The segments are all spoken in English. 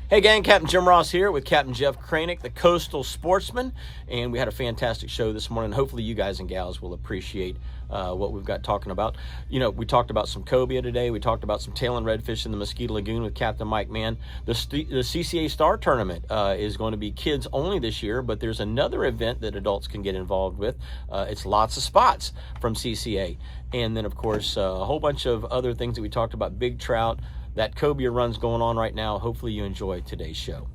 Hey gang, Captain Jim Ross here with Captain Jeff Kraynik, the Coastal Sportsman, and we had a fantastic show this morning. Hopefully you guys and gals will appreciate what we've got talking about. You know, we talked about some cobia today. We talked about some tail and redfish in the Mosquito Lagoon with Captain Mike Mann. The CCA STAR Tournament is going to be kids only this year, but there's another event that adults can get involved with. It's lots of spots from CCA. And then, of course, a whole bunch of other things that we talked about, big trout. That Cobia run's going on right now. Hopefully you enjoy today's show.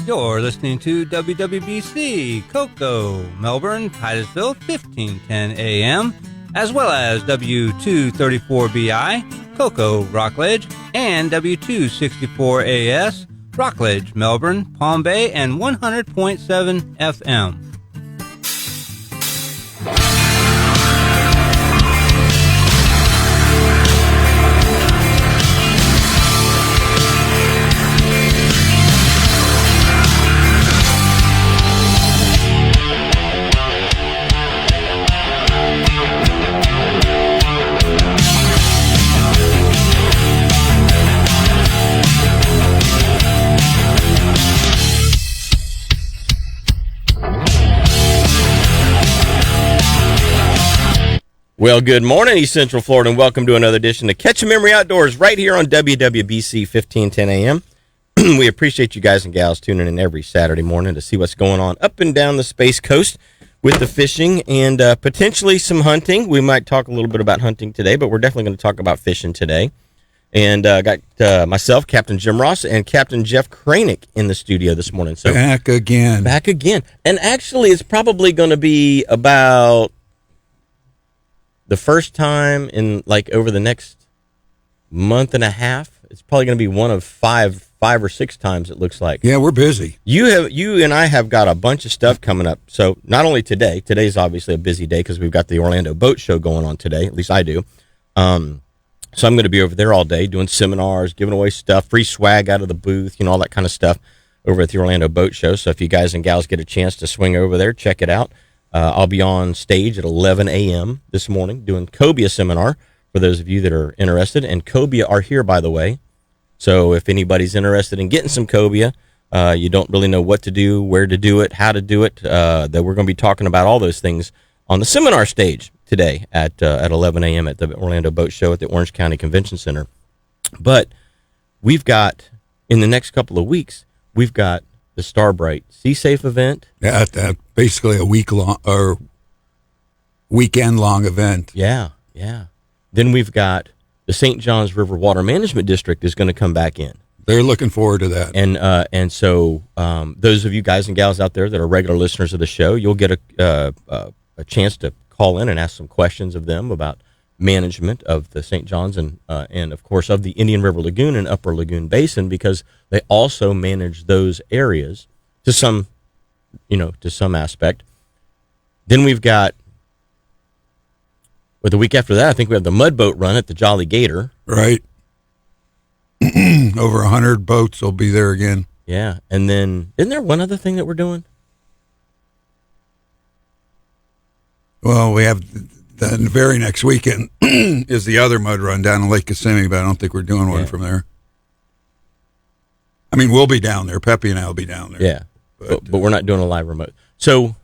You're listening to WWBC, Cocoa, Melbourne, Titusville, 1510 AM, as well as W234BI, Cocoa, Rockledge, and W264AS, Rockledge, Melbourne, Palm Bay, and 100.7 FM. Well, good morning, East Central Florida, and welcome to another edition of Catch a Memory Outdoors right here on WWBC 1510 AM. We appreciate you guys and gals tuning in every Saturday morning to see what's going on up and down the Space Coast with the fishing and potentially some hunting. We might talk a little bit about hunting today, but we're definitely going to talk about fishing today. And got myself, Captain Jim Ross, and Captain Jeff Kraynik in the studio this morning. So Back again. And actually, it's probably going to be about the first time in like over the next month and a half. It's probably going to be one of five or six times, it looks like. Yeah, we're busy. You and I have got a bunch of stuff coming up. So not only today's obviously a busy day because we've got the Orlando Boat Show going on today. At least I do. So I'm going to be over there all day doing seminars, giving away stuff, free swag out of the booth, all that kind of stuff over at the Orlando Boat Show. So if you guys and gals get a chance to swing over there, check it out. I'll be on stage at 11 a.m. this morning doing Cobia seminar for those of you that are interested. And Cobia are here, by the way. So if anybody's interested in getting some Cobia, you don't really know what to do, where to do it, how to do it, that we're going to be talking about all those things on the seminar stage today at 11 a.m. at the Orlando Boat Show at the Orange County Convention Center. But we've got, in the next couple of weeks, we've got the Starbright Sea Safe event. Yeah, that basically a weekend-long event. Yeah. Then we've got the St. Johns River Water Management District is going to come back in. They're looking forward to that. And so those of you guys and gals out there that are regular listeners of the show, you'll get a chance to call in and ask some questions of them about management of the St. Johns and of course of the Indian River Lagoon and Upper Lagoon Basin, because they also manage those areas to some aspect. Then we've got, the week after that, I think we have the mud boat run at the Jolly Gator. Right. Over 100 boats will be there again. Yeah. And then, isn't there one other thing that we're doing? Well, we have the very next weekend is the other mud run down in Lake Kissimmee, but I don't think we're doing one from there. I mean, we'll be down there. Peppy and I will be down there. Yeah. But we're not doing a live remote. So,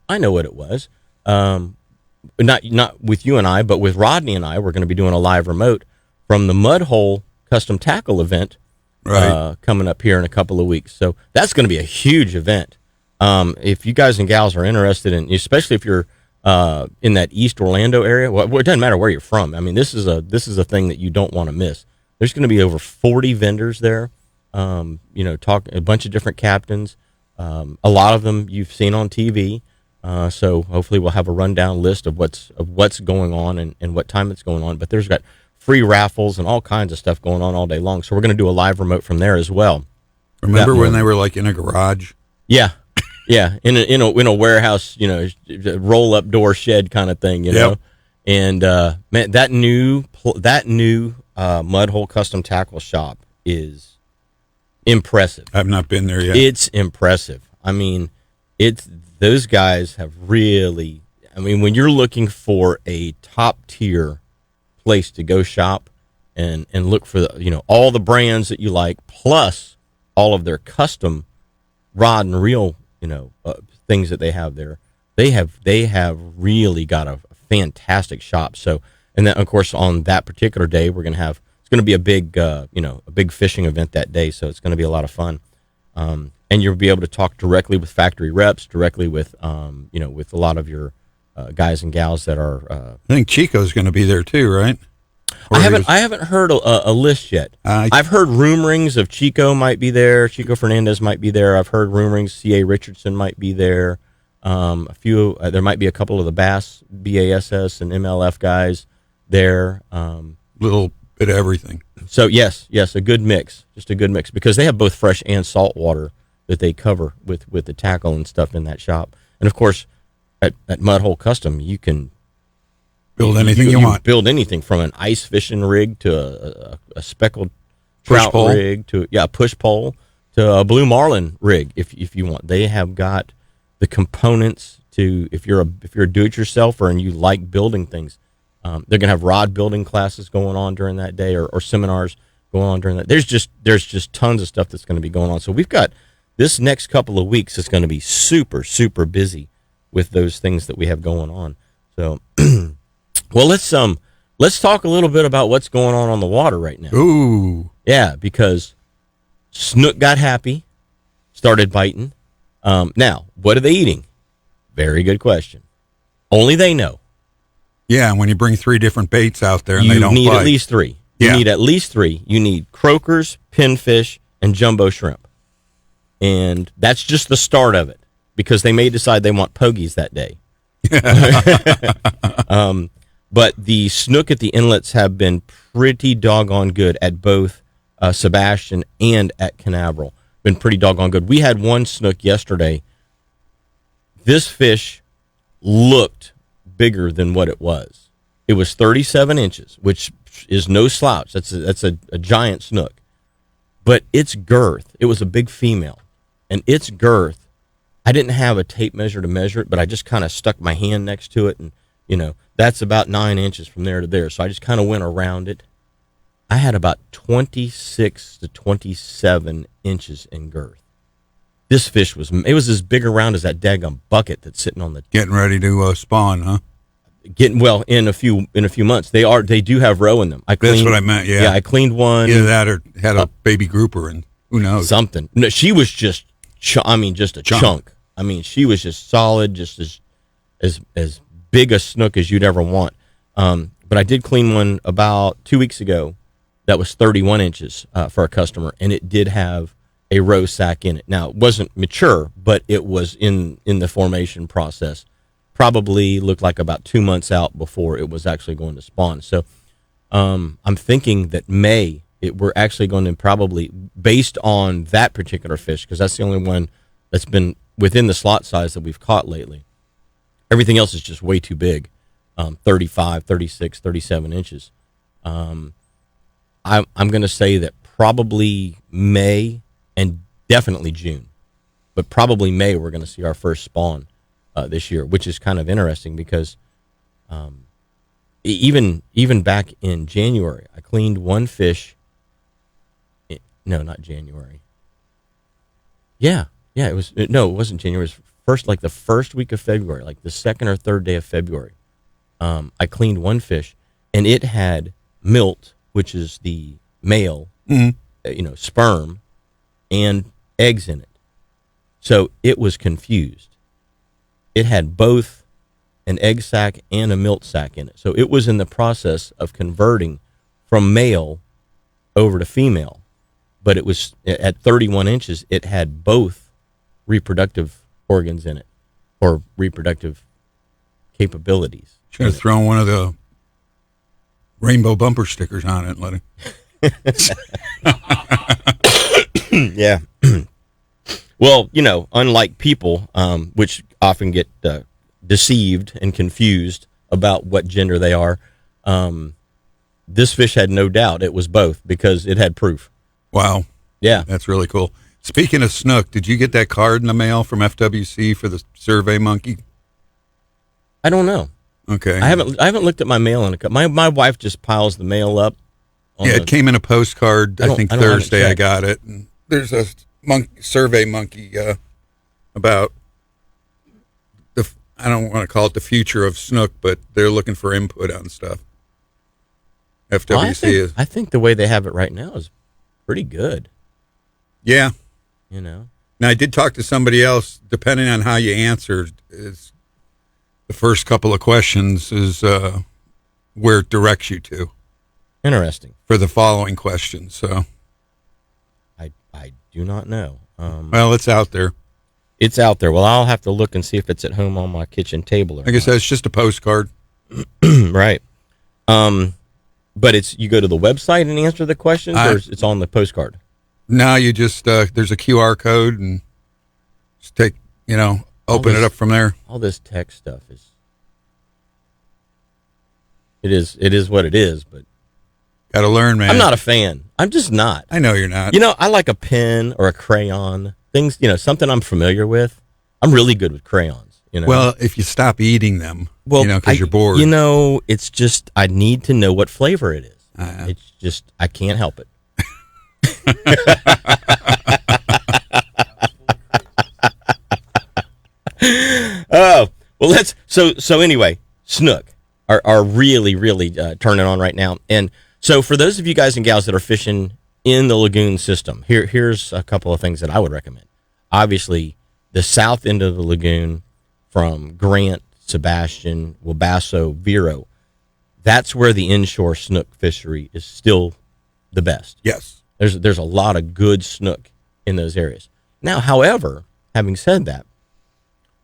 I know what it was. Not with you and I, but with Rodney and I, we're going to be doing a live remote from the Mud Hole Custom Tackle event coming up here in a couple of weeks. So that's going to be a huge event. If you guys and gals are interested in, especially if you're in that East Orlando area, well, it doesn't matter where you're from. I mean, this is a thing that you don't want to miss. There's going to be over 40 vendors there. Talk a bunch of different captains. A lot of them you've seen on TV. So hopefully we'll have a rundown list of what's going on and what time it's going on. But there's got free raffles and all kinds of stuff going on all day long. So we're going to do a live remote from there as well. Remember when they were like in a garage? Yeah. Yeah, in a warehouse, roll up door shed kind of thing, know. And man, that new mud hole custom tackle shop is impressive. I've not been there yet. It's impressive. I mean, those guys have really. I mean, when you're looking for a top tier place to go shop and look for all the brands that you like, plus all of their custom rod and reel things that they have there, they have really got a fantastic shop. So, and then of course on that particular day it's going to be a big a big fishing event that day, so it's going to be a lot of fun. And you'll be able to talk directly with factory reps, directly with with a lot of your guys and gals that are. I think Chico's going to be there too, right? I haven't heard a list yet. I've heard rumorings of Chico might be there. Chico Fernandez might be there. I've heard rumorings C.A. Richardson might be there. A few. There might be a couple of the BASS and MLF guys there. Little bit of everything. So yes, a good mix. Just a good mix because they have both fresh and salt water that they cover with the tackle and stuff in that shop. And of course, at Mud Hole Custom, you can build anything you want. Build anything from an ice fishing rig to a speckled trout rig to a push pole to a blue marlin rig if you want. They have got the components to if you're a do-it-yourselfer and you like building things. They're gonna have rod building classes going on during that day or seminars going on during that. There's just tons of stuff that's going to be going on. So we've got this next couple of weeks is going to be super, super busy with those things that we have going on. So, well, let's talk a little bit about what's going on the water right now. Ooh, yeah, because snook got happy, started biting. Now, what are they eating? Very good question. Only they know. Yeah, and when you bring 3 different baits out there and they don't bite. You need at least 3. You need at least 3. You need croakers, pinfish, and jumbo shrimp. And that's just the start of it because they may decide they want pogies that day. But the snook at the inlets have been pretty doggone good at both Sebastian and at Canaveral. Been pretty doggone good. We had one snook yesterday. This fish looked bigger than what it was. It was 37 inches, which is no slouch. That's a giant snook. But its girth, it was a big female. And its girth, I didn't have a tape measure to measure it, but I just kind of stuck my hand next to it. And, that's about 9 inches from there to there. So I just kind of went around it. I had about 26 to 27 inches in girth. This fish was as big around as that daggum bucket that's sitting on the... Getting ready to spawn, huh? In a few months. They do have roe in them. That's what I meant, yeah. Yeah, I cleaned one. Either that or had a baby grouper and who knows. Something. No, she was just a chunk. I mean, she was just solid, just as big a snook as you'd ever want. But I did clean one about 2 weeks ago that was 31 inches for a customer, and it did have a roe sack in it. Now, it wasn't mature, but it was in the formation process. Probably looked like about 2 months out before it was actually going to spawn. So I'm thinking that we're actually going to probably, based on that particular fish, because that's the only one that's been within the slot size that we've caught lately. Everything else is just way too big, 35, 36, 37 inches. I'm going to say that probably May and definitely June, but probably May we're going to see our first spawn this year, which is kind of interesting because even back in January, I cleaned one fish. No, not January. Yeah, it wasn't January. It was the first week of February, like the second or third day of February. I cleaned one fish, and it had milt, which is the male, sperm, and eggs in it. So it was confused. It had both an egg sac and a milt sac in it. So it was in the process of converting from male over to female. But it was at 31 inches, it had both reproductive organs in it, or reproductive capabilities. Should have thrown one of the rainbow bumper stickers on it and let it. Yeah. Well, unlike people, which often get deceived and confused about what gender they are. This fish had no doubt it was both because it had proof. Wow. Yeah. That's really cool. Speaking of snook, did you get that card in the mail from FWC for the survey monkey? I don't know. Okay. I haven't looked at my mail in a couple. My wife just piles the mail up. Yeah, it came in a postcard. I think Thursday I got it. And there's a survey monkey about I don't want to call it the future of snook, but they're looking for input on stuff. FWC I think the way they have it right now is pretty good. Yeah. You know. Now, I did talk to somebody else. Depending on how you answer, is the first couple of questions is where it directs you to. Interesting. For the following questions. So I do not know. Well, it's out there. It's out there. Well, I'll have to look and see if it's at home on my kitchen table. Or like I said, it's just a postcard. Right. But you go to the website and answer the questions, or it's on the postcard? No, you just there's a QR code and just take, open it up from there. All this tech stuff it is what it is, but got to learn, man. I'm not a fan. I'm just not. I know you're not. I like a pen or a crayon, things, something I'm familiar with. I'm really good with crayons, Well, if you stop eating them, because you're bored. It's just, I need to know what flavor it is. It's just, I can't help it. Oh, well, so anyway, snook are really, really turning on right now. And so for those of you guys and gals that are fishing in the lagoon system, here's a couple of things that I would recommend. Obviously, the south end of the lagoon from Grant, Sebastian, Wabasso, Vero, that's where the inshore snook fishery is still the best. Yes. There's a lot of good snook in those areas. Now, however, having said that,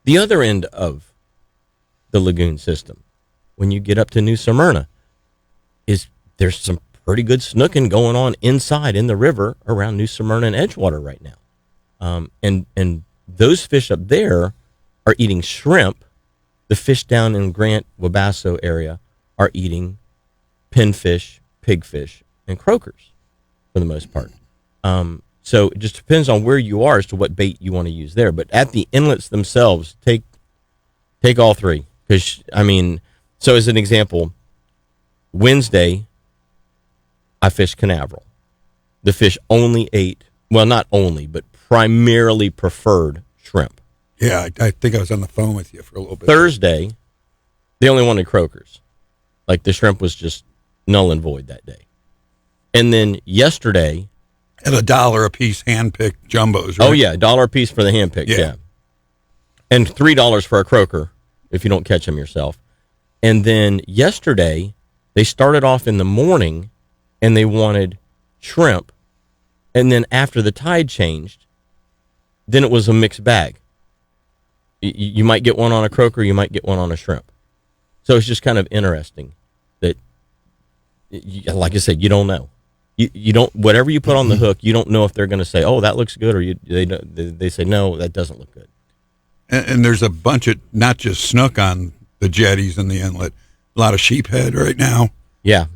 the other end of the lagoon system, when you get up to New Smyrna, there's some pretty good snooking going on inside in the river around New Smyrna and Edgewater right now. And those fish up there are eating shrimp. The fish down in Grant, Wabasso area are eating pinfish, pigfish, and croakers for the most part. So it just depends on where you are as to what bait you want to use there. But at the inlets themselves, take all three. Because, so as an example, Wednesday, I fished Canaveral. The fish only ate, well, not only, but primarily preferred shrimp. Yeah, I think I was on the phone with you for a little bit. Thursday, they only wanted croakers. Like the shrimp was just null and void that day. And then yesterday, at $1 a piece, hand-picked jumbos, right? Oh, yeah, $1 a piece for the hand-picked, yeah. And $3 for a croaker if you don't catch them yourself. And then yesterday, they started off in the morning, and they wanted shrimp. And then after the tide changed, then it was a mixed bag. You might get one on a croaker, you might get one on a shrimp. So it's just kind of interesting that, like I said, you don't know. You don't, whatever you put on the hook, you don't know if they're going to say, "Oh, that looks good," or they say, "No, that doesn't look good." And there's a bunch of not just snook on the jetties and the inlet, a lot of sheephead right now. Yeah.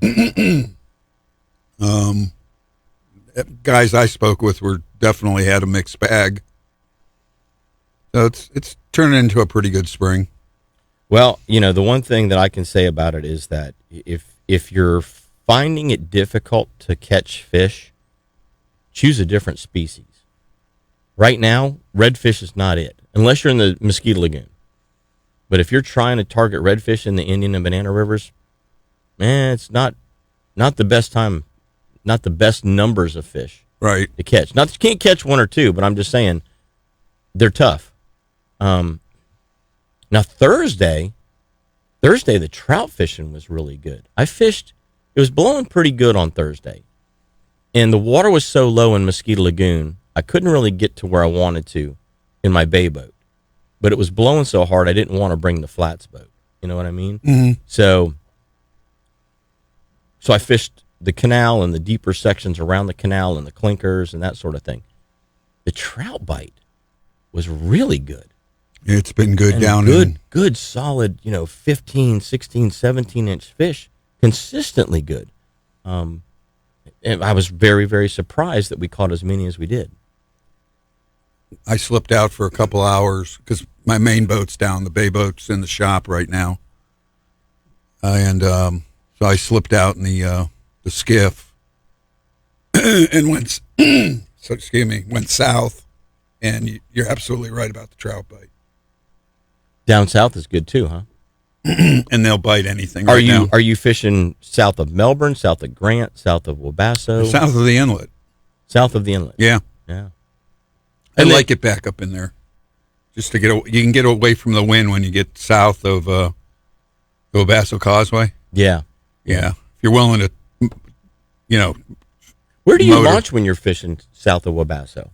Guys I spoke with definitely had a mixed bag. So it's turning into a pretty good spring. Well, the one thing that I can say about it is that if you're finding it difficult to catch fish, choose a different species. Right now, redfish is not it, unless you're in the Mosquito Lagoon. But if you're trying to target redfish in the Indian and Banana Rivers, it's not the best time, not the best numbers of fish right to catch. Not that you can't catch one or two, but I'm just saying they're tough. Now Thursday, the trout fishing was really good. It was blowing pretty good on Thursday, and the water was so low in Mosquito Lagoon, I couldn't really get to where I wanted to in my bay boat. But it was blowing so hard, I didn't want to bring the flats boat. You know what I mean? Mm-hmm. So I fished the canal and the deeper sections around the canal and the clinkers and that sort of thing. The trout bite was really good. It's been good and down good solid, 15, 16, 17-inch fish, consistently good. And I was very, very surprised that we caught as many as we did. I slipped out for a couple hours because my main boat's down. The bay boat's in the shop right now. And so I slipped out in the skiff and went south. And you're absolutely right about the trout bite. Down south is good too, huh? And they'll bite anything. Are now. Are you fishing south of Melbourne, south of Grant, south of Wabasso? South of the inlet. South of the inlet. Yeah. Yeah. I like it back up in there. Just to you can get away from the wind when you get south of the Wabasso Causeway. Yeah. Yeah. If you're willing to, Where do you launch when you're fishing south of Wabasso?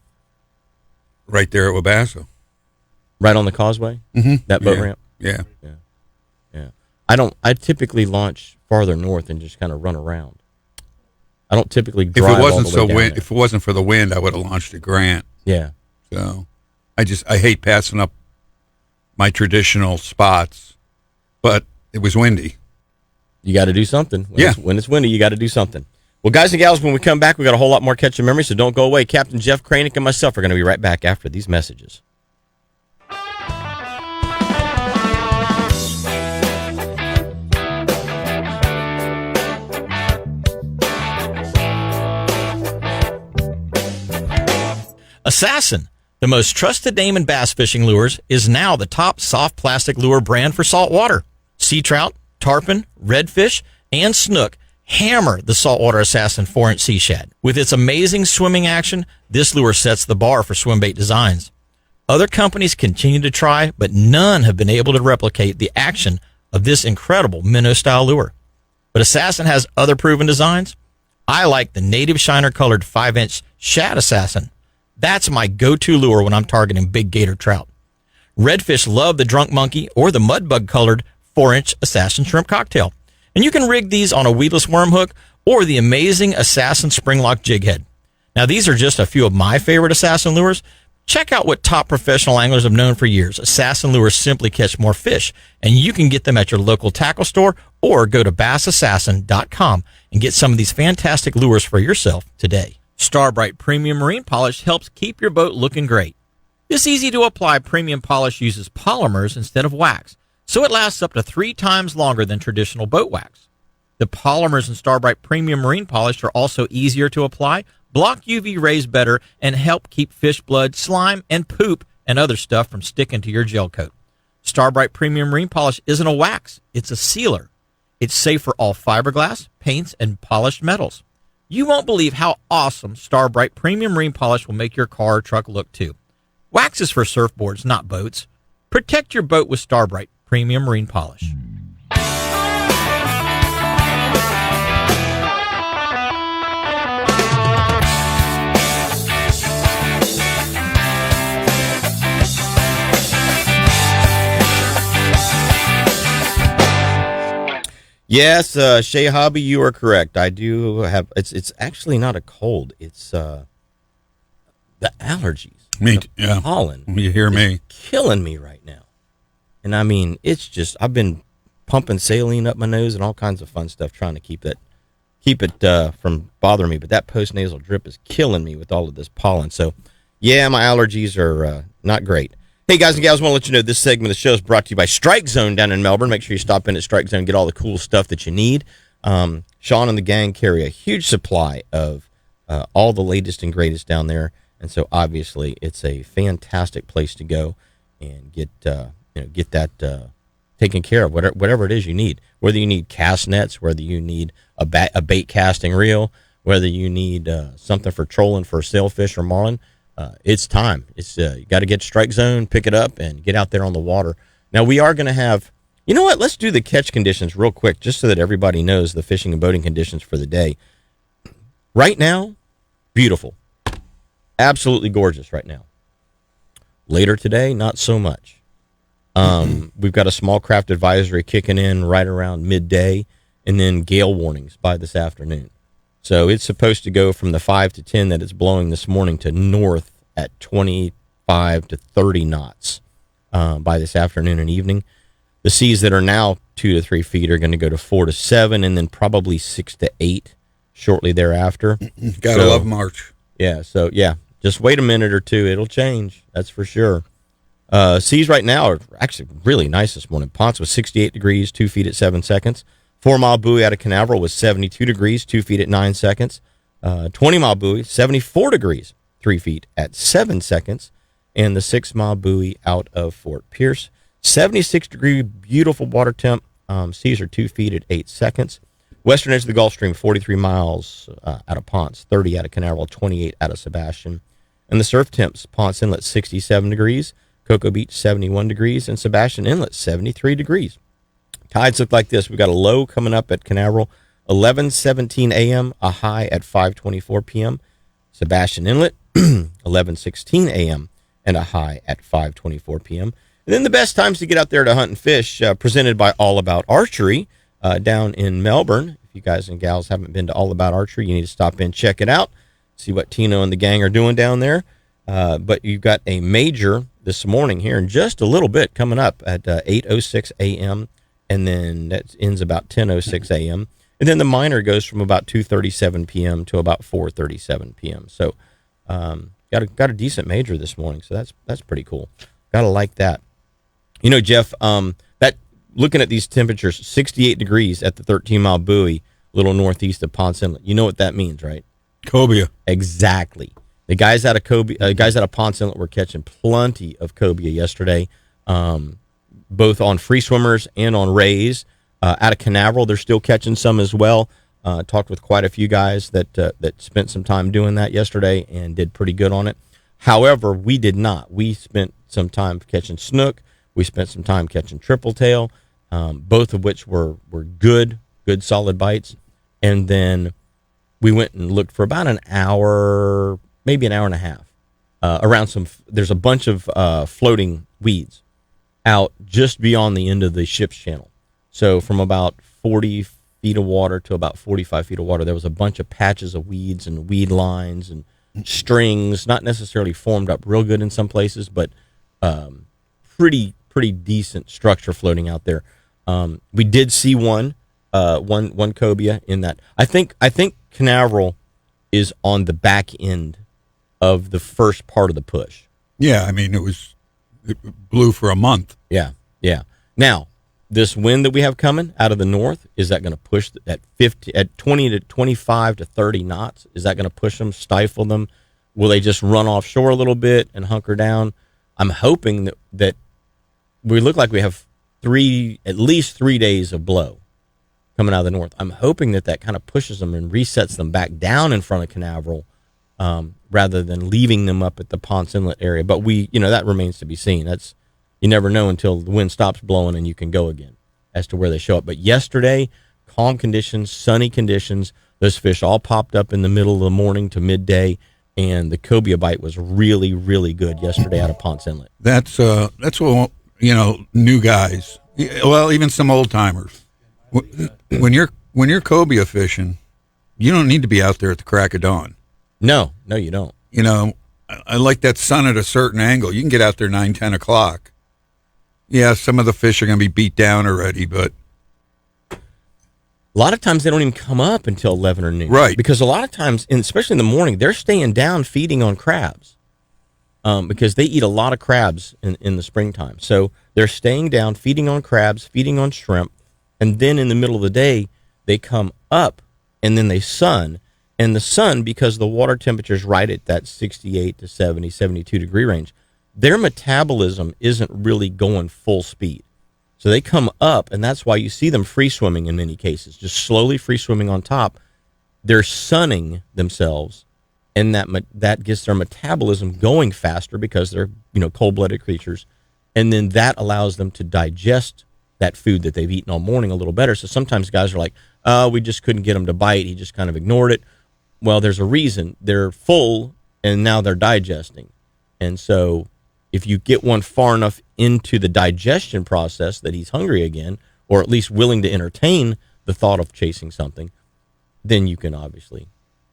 Right there at Wabasso. Right on the causeway? Mm-hmm. That boat ramp? Yeah. I typically launch farther north and just kind of run around. I don't typically drive all the way down there. If it wasn't for the wind, I would have launched at Grant. Yeah. So I hate passing up my traditional spots, but it was windy. You got to do something. When it's windy, you got to do something. Well, guys and gals, when we come back, we got a whole lot more catching memories, so don't go away. Captain Jeff Kraynik and myself are going to be right back after these messages. Assassin, the most trusted name in bass fishing lures, is now the top soft plastic lure brand for saltwater. Sea trout, tarpon, redfish, and snook hammer the Saltwater Assassin 4-inch sea shad. With its amazing swimming action, this lure sets the bar for swim bait designs. Other companies continue to try, but none have been able to replicate the action of this incredible minnow-style lure. But Assassin has other proven designs. I like the native shiner colored 5-inch Shad Assassin. That's my go-to lure when I'm targeting big gator trout. Redfish love the Drunk Monkey or the Mudbug colored 4-inch Assassin Shrimp Cocktail. And you can rig these on a weedless worm hook or the amazing Assassin Springlock jig head. Now, these are just a few of my favorite Assassin lures. Check out what top professional anglers have known for years. Assassin lures simply catch more fish, and you can get them at your local tackle store or go to bassassassin.com and get some of these fantastic lures for yourself today. Starbright Premium Marine Polish helps keep your boat looking great. This easy-to-apply premium polish uses polymers instead of wax, so it lasts up to 3 times longer than traditional boat wax. The polymers in Starbright Premium Marine Polish are also easier to apply, block UV rays better, and help keep fish blood, slime, and poop and other stuff from sticking to your gel coat. Starbright Premium Marine Polish isn't a wax, it's a sealer. It's safe for all fiberglass, paints, and polished metals. You won't believe how awesome Starbright Premium Marine Polish will make your car or truck look too. Wax is for surfboards, not boats. Protect your boat with Starbright Premium Marine Polish. Yes, Shay Hobby, you are correct. I do have. It's actually not a cold. It's the allergies. Yeah. Pollen. You hear me? Killing me right now. And I mean, it's just I've been pumping saline up my nose and all kinds of fun stuff trying to keep it from bothering me. But that postnasal drip is killing me with all of this pollen. So, yeah, my allergies are not great. Hey, guys and gals, I want to let you know this segment of the show is brought to you by Strike Zone down in Melbourne. Make sure you stop in at Strike Zone and get all the cool stuff that you need. Sean and the gang carry a huge supply of all the latest and greatest down there. And so, obviously, it's a fantastic place to go and get that taken care of, whatever it is you need. Whether you need cast nets, whether you need a bait casting reel, whether you need something for trolling for sailfish or marlin, it's time. It's you got to get Strike Zone, pick it up, and get out there on the water. Now, we are going to have, you know what, let's do the catch conditions real quick just so that everybody knows the fishing and boating conditions for the day. Right now, beautiful. Absolutely gorgeous right now. Later today, not so much. We've got a small craft advisory kicking in right around midday, and then gale warnings by this afternoon. So it's supposed to go from the 5 to 10 that it's blowing this morning to north at 25 to 30 knots. by this afternoon and evening. The seas that are now 2 to 3 feet are going to go to 4 to 7, and then probably 6 to 8 shortly thereafter. Gotta love March. Yeah, so yeah, just wait a minute or two. It'll change. That's for sure. Seas right now are actually really nice this morning. Ponce was 68 degrees, 2 feet at 7 seconds. 4 Mile Buoy out of Canaveral was 72 degrees, 2 feet at 9 seconds. 20 Mile Buoy, 74 degrees, 3 feet at 7 seconds. And the 6 Mile Buoy out of Fort Pierce, 76 degree, beautiful water temp. Seas are 2 feet at 8 seconds. Western edge of the Gulf Stream, 43 miles out of Ponce, 30 out of Canaveral, 28 out of Sebastian. And the surf temps, Ponce Inlet, 67 degrees. Cocoa Beach, 71 degrees. And Sebastian Inlet, 73 degrees. Tides look like this. We've got a low coming up at Canaveral, 11:17 a.m., a high at 5:24 p.m. Sebastian Inlet, 11:16 a.m., and a high at 5:24 p.m. And then the best times to get out there to hunt and fish, presented by All About Archery down in Melbourne. If you guys and gals haven't been to All About Archery, you need to stop in, check it out, see what Tino and the gang are doing down there. But you've got a major this morning here in just a little bit coming up at 8:06 a.m., and then that ends about 10:06 a.m., and then the minor goes from about 2:37 p.m. to about 4:37 p.m. So got a decent major this morning, so that's pretty cool. Gotta like that. You know, Jeff, that looking at these temperatures, 68 degrees at the 13 Mile Buoy, a little northeast of Ponce Inlet. You know what that means, right? Cobia. Exactly. The guys out of Ponce Inlet were catching plenty of cobia yesterday, both on free swimmers and on rays. Out of Canaveral, they're still catching some as well. Talked with quite a few guys that spent some time doing that yesterday and did pretty good on it. However, we did not. We spent some time catching snook. We spent some time catching triple tail, both of which were good solid bites. And then we went and looked for about an hour, maybe an hour and a half, around there's a bunch of floating weeds out just beyond the end of the ship's channel. So from about 40 feet of water to about 45 feet of water, there was a bunch of patches of weeds and weed lines and strings, not necessarily formed up real good in some places, but pretty decent structure floating out there. We did see one cobia in that. I think Canaveral is on the back end of the first part of the push. Yeah, I mean, it blew for a month. Yeah. Now, this wind that we have coming out of the north, is that going to push at 20 to 25 to 30 knots? Is that going to push them, stifle them? Will they just run offshore a little bit and hunker down? I'm hoping that we look like we have at least 3 days of blow coming out of the north. I'm hoping that kind of pushes them and resets them back down in front of Canaveral, rather than leaving them up at the Ponce Inlet area. But that remains to be seen. You never know until the wind stops blowing and you can go again as to where they show up. But yesterday, calm conditions, sunny conditions, those fish all popped up in the middle of the morning to midday, and the cobia bite was really, really good yesterday out of Ponce Inlet. That's what, new guys, well, even some old timers. When you're cobia fishing, you don't need to be out there at the crack of dawn. No, you don't. I like that sun at a certain angle. You can get out there 9, 10 o'clock. Yeah, some of the fish are going to be beat down already, but a lot of times they don't even come up until 11 or noon. Right. Because a lot of times, especially in the morning, they're staying down feeding on crabs, because they eat a lot of crabs in the springtime. So they're staying down, feeding on crabs, feeding on shrimp, and then in the middle of the day, they come up and then they sun. And the sun, because the water temperature is right at that 68 to 70, 72 degree range, their metabolism isn't really going full speed. So they come up, and that's why you see them free swimming in many cases, just slowly free swimming on top. They're sunning themselves, and that gets their metabolism going faster because they're cold-blooded creatures, and then that allows them to digest that food that they've eaten all morning a little better. So sometimes guys are like, we just couldn't get him to bite. He just kind of ignored it. Well, there's a reason. They're full, and now they're digesting. And so if you get one far enough into the digestion process that he's hungry again, or at least willing to entertain the thought of chasing something, then you can obviously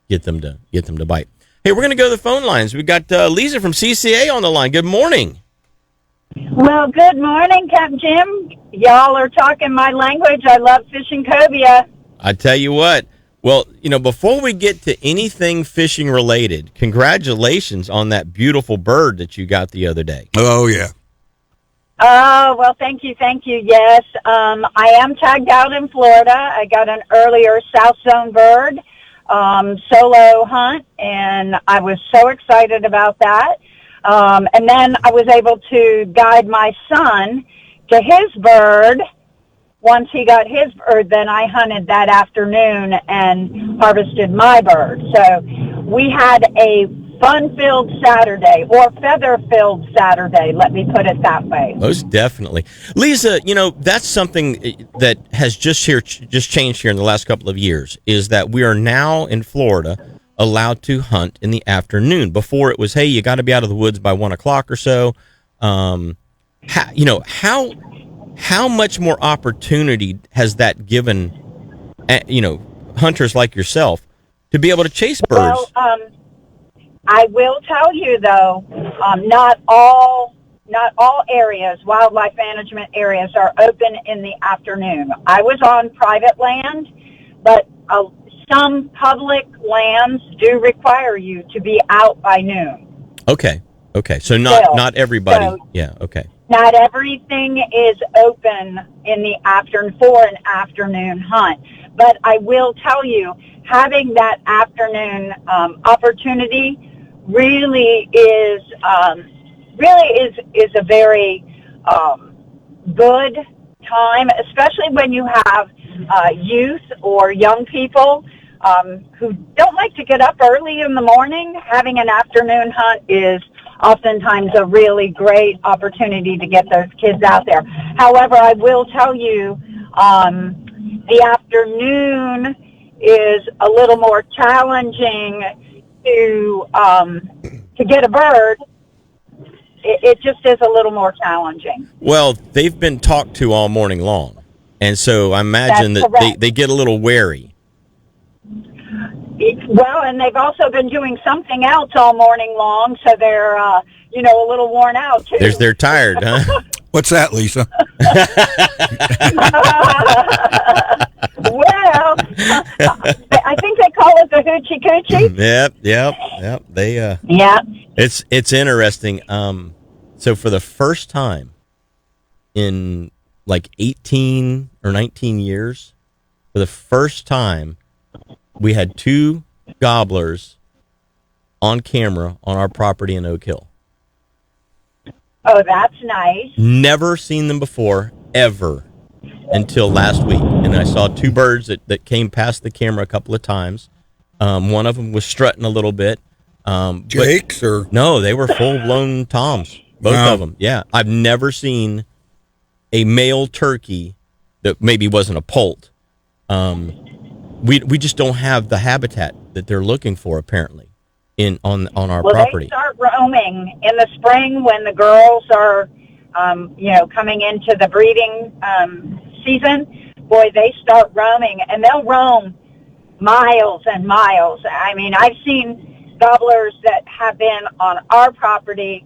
get them to bite. Hey, we're going to go to the phone lines. We've got Lisa from CCA on the line. Good morning. Well, good morning, Captain Jim. Y'all are talking my language. I love fishing cobia. I tell you what. Well, before we get to anything fishing related, congratulations on that beautiful bird that you got the other day. Oh, yeah. Oh, well, thank you. Yes, I am tagged out in Florida. I got an earlier South Zone bird, solo hunt, and I was so excited about that. And then I was able to guide my son to his bird. Once he got his bird, then I hunted that afternoon and harvested my bird. So we had a fun-filled Saturday, or feather-filled Saturday, let me put it that way. Most definitely. Lisa, that's something that has just changed here in the last couple of years, is that we are now in Florida allowed to hunt in the afternoon. Before it was, hey, you got to be out of the woods by 1 o'clock or so. How much more opportunity has that given, hunters like yourself to be able to chase birds? Well, I will tell you though, not all areas, wildlife management areas, are open in the afternoon. I was on private land, but some public lands do require you to be out by noon. Okay. So not everybody. Yeah. Okay. Not everything is open in the afternoon for an afternoon hunt, but I will tell you, having that afternoon opportunity really is a very good time, especially when you have youth or young people who don't like to get up early in the morning. Having an afternoon hunt is oftentimes a really great opportunity to get those kids out there. However, I will tell you, the afternoon is a little more challenging to get a bird. It just is a little more challenging. Well, they've been talked to all morning long, and so I imagine that they get a little wary. Well, and they've also been doing something else all morning long, so they're, a little worn out, too. They're tired, huh? What's that, Lisa? Well, I think they call it the hoochie coochie. Yep. It's interesting. So for the first time in like 18 or 19 years, for the first time, we had 2 gobblers on camera on our property in Oak Hill. Oh, that's nice. Never seen them before, ever, until last week. And I saw 2 birds that came past the camera a couple of times. One of them was strutting a little bit. Jakes or? No, they were full-blown toms, both of them. Yeah, I've never seen a male turkey that maybe wasn't a poult. We just don't have the habitat that they're looking for, apparently, on our property. They start roaming in the spring when the girls are, coming into the breeding season. Boy, they start roaming, and they'll roam miles and miles. I mean, I've seen gobblers that have been on our property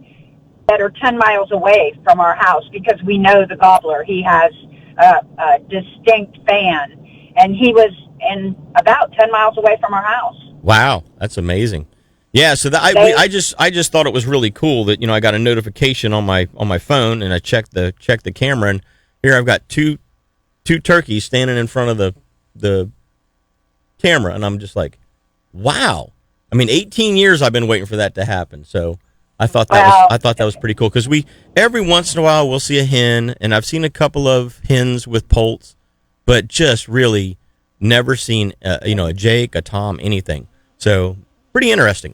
that are 10 miles away from our house because we know the gobbler. He has a distinct fan, and he was in about 10 miles away from our house. Wow, that's amazing. Yeah, so I just thought it was really cool that I got a notification on my phone, and I checked the camera, and here I've got two turkeys standing in front of the camera, and I'm just like, wow. I mean, 18 years I've been waiting for that to happen. So I thought that was pretty cool, because every once in a while we'll see a hen, and I've seen a couple of hens with poults, but just really never seen a jake, a tom, anything. So pretty interesting.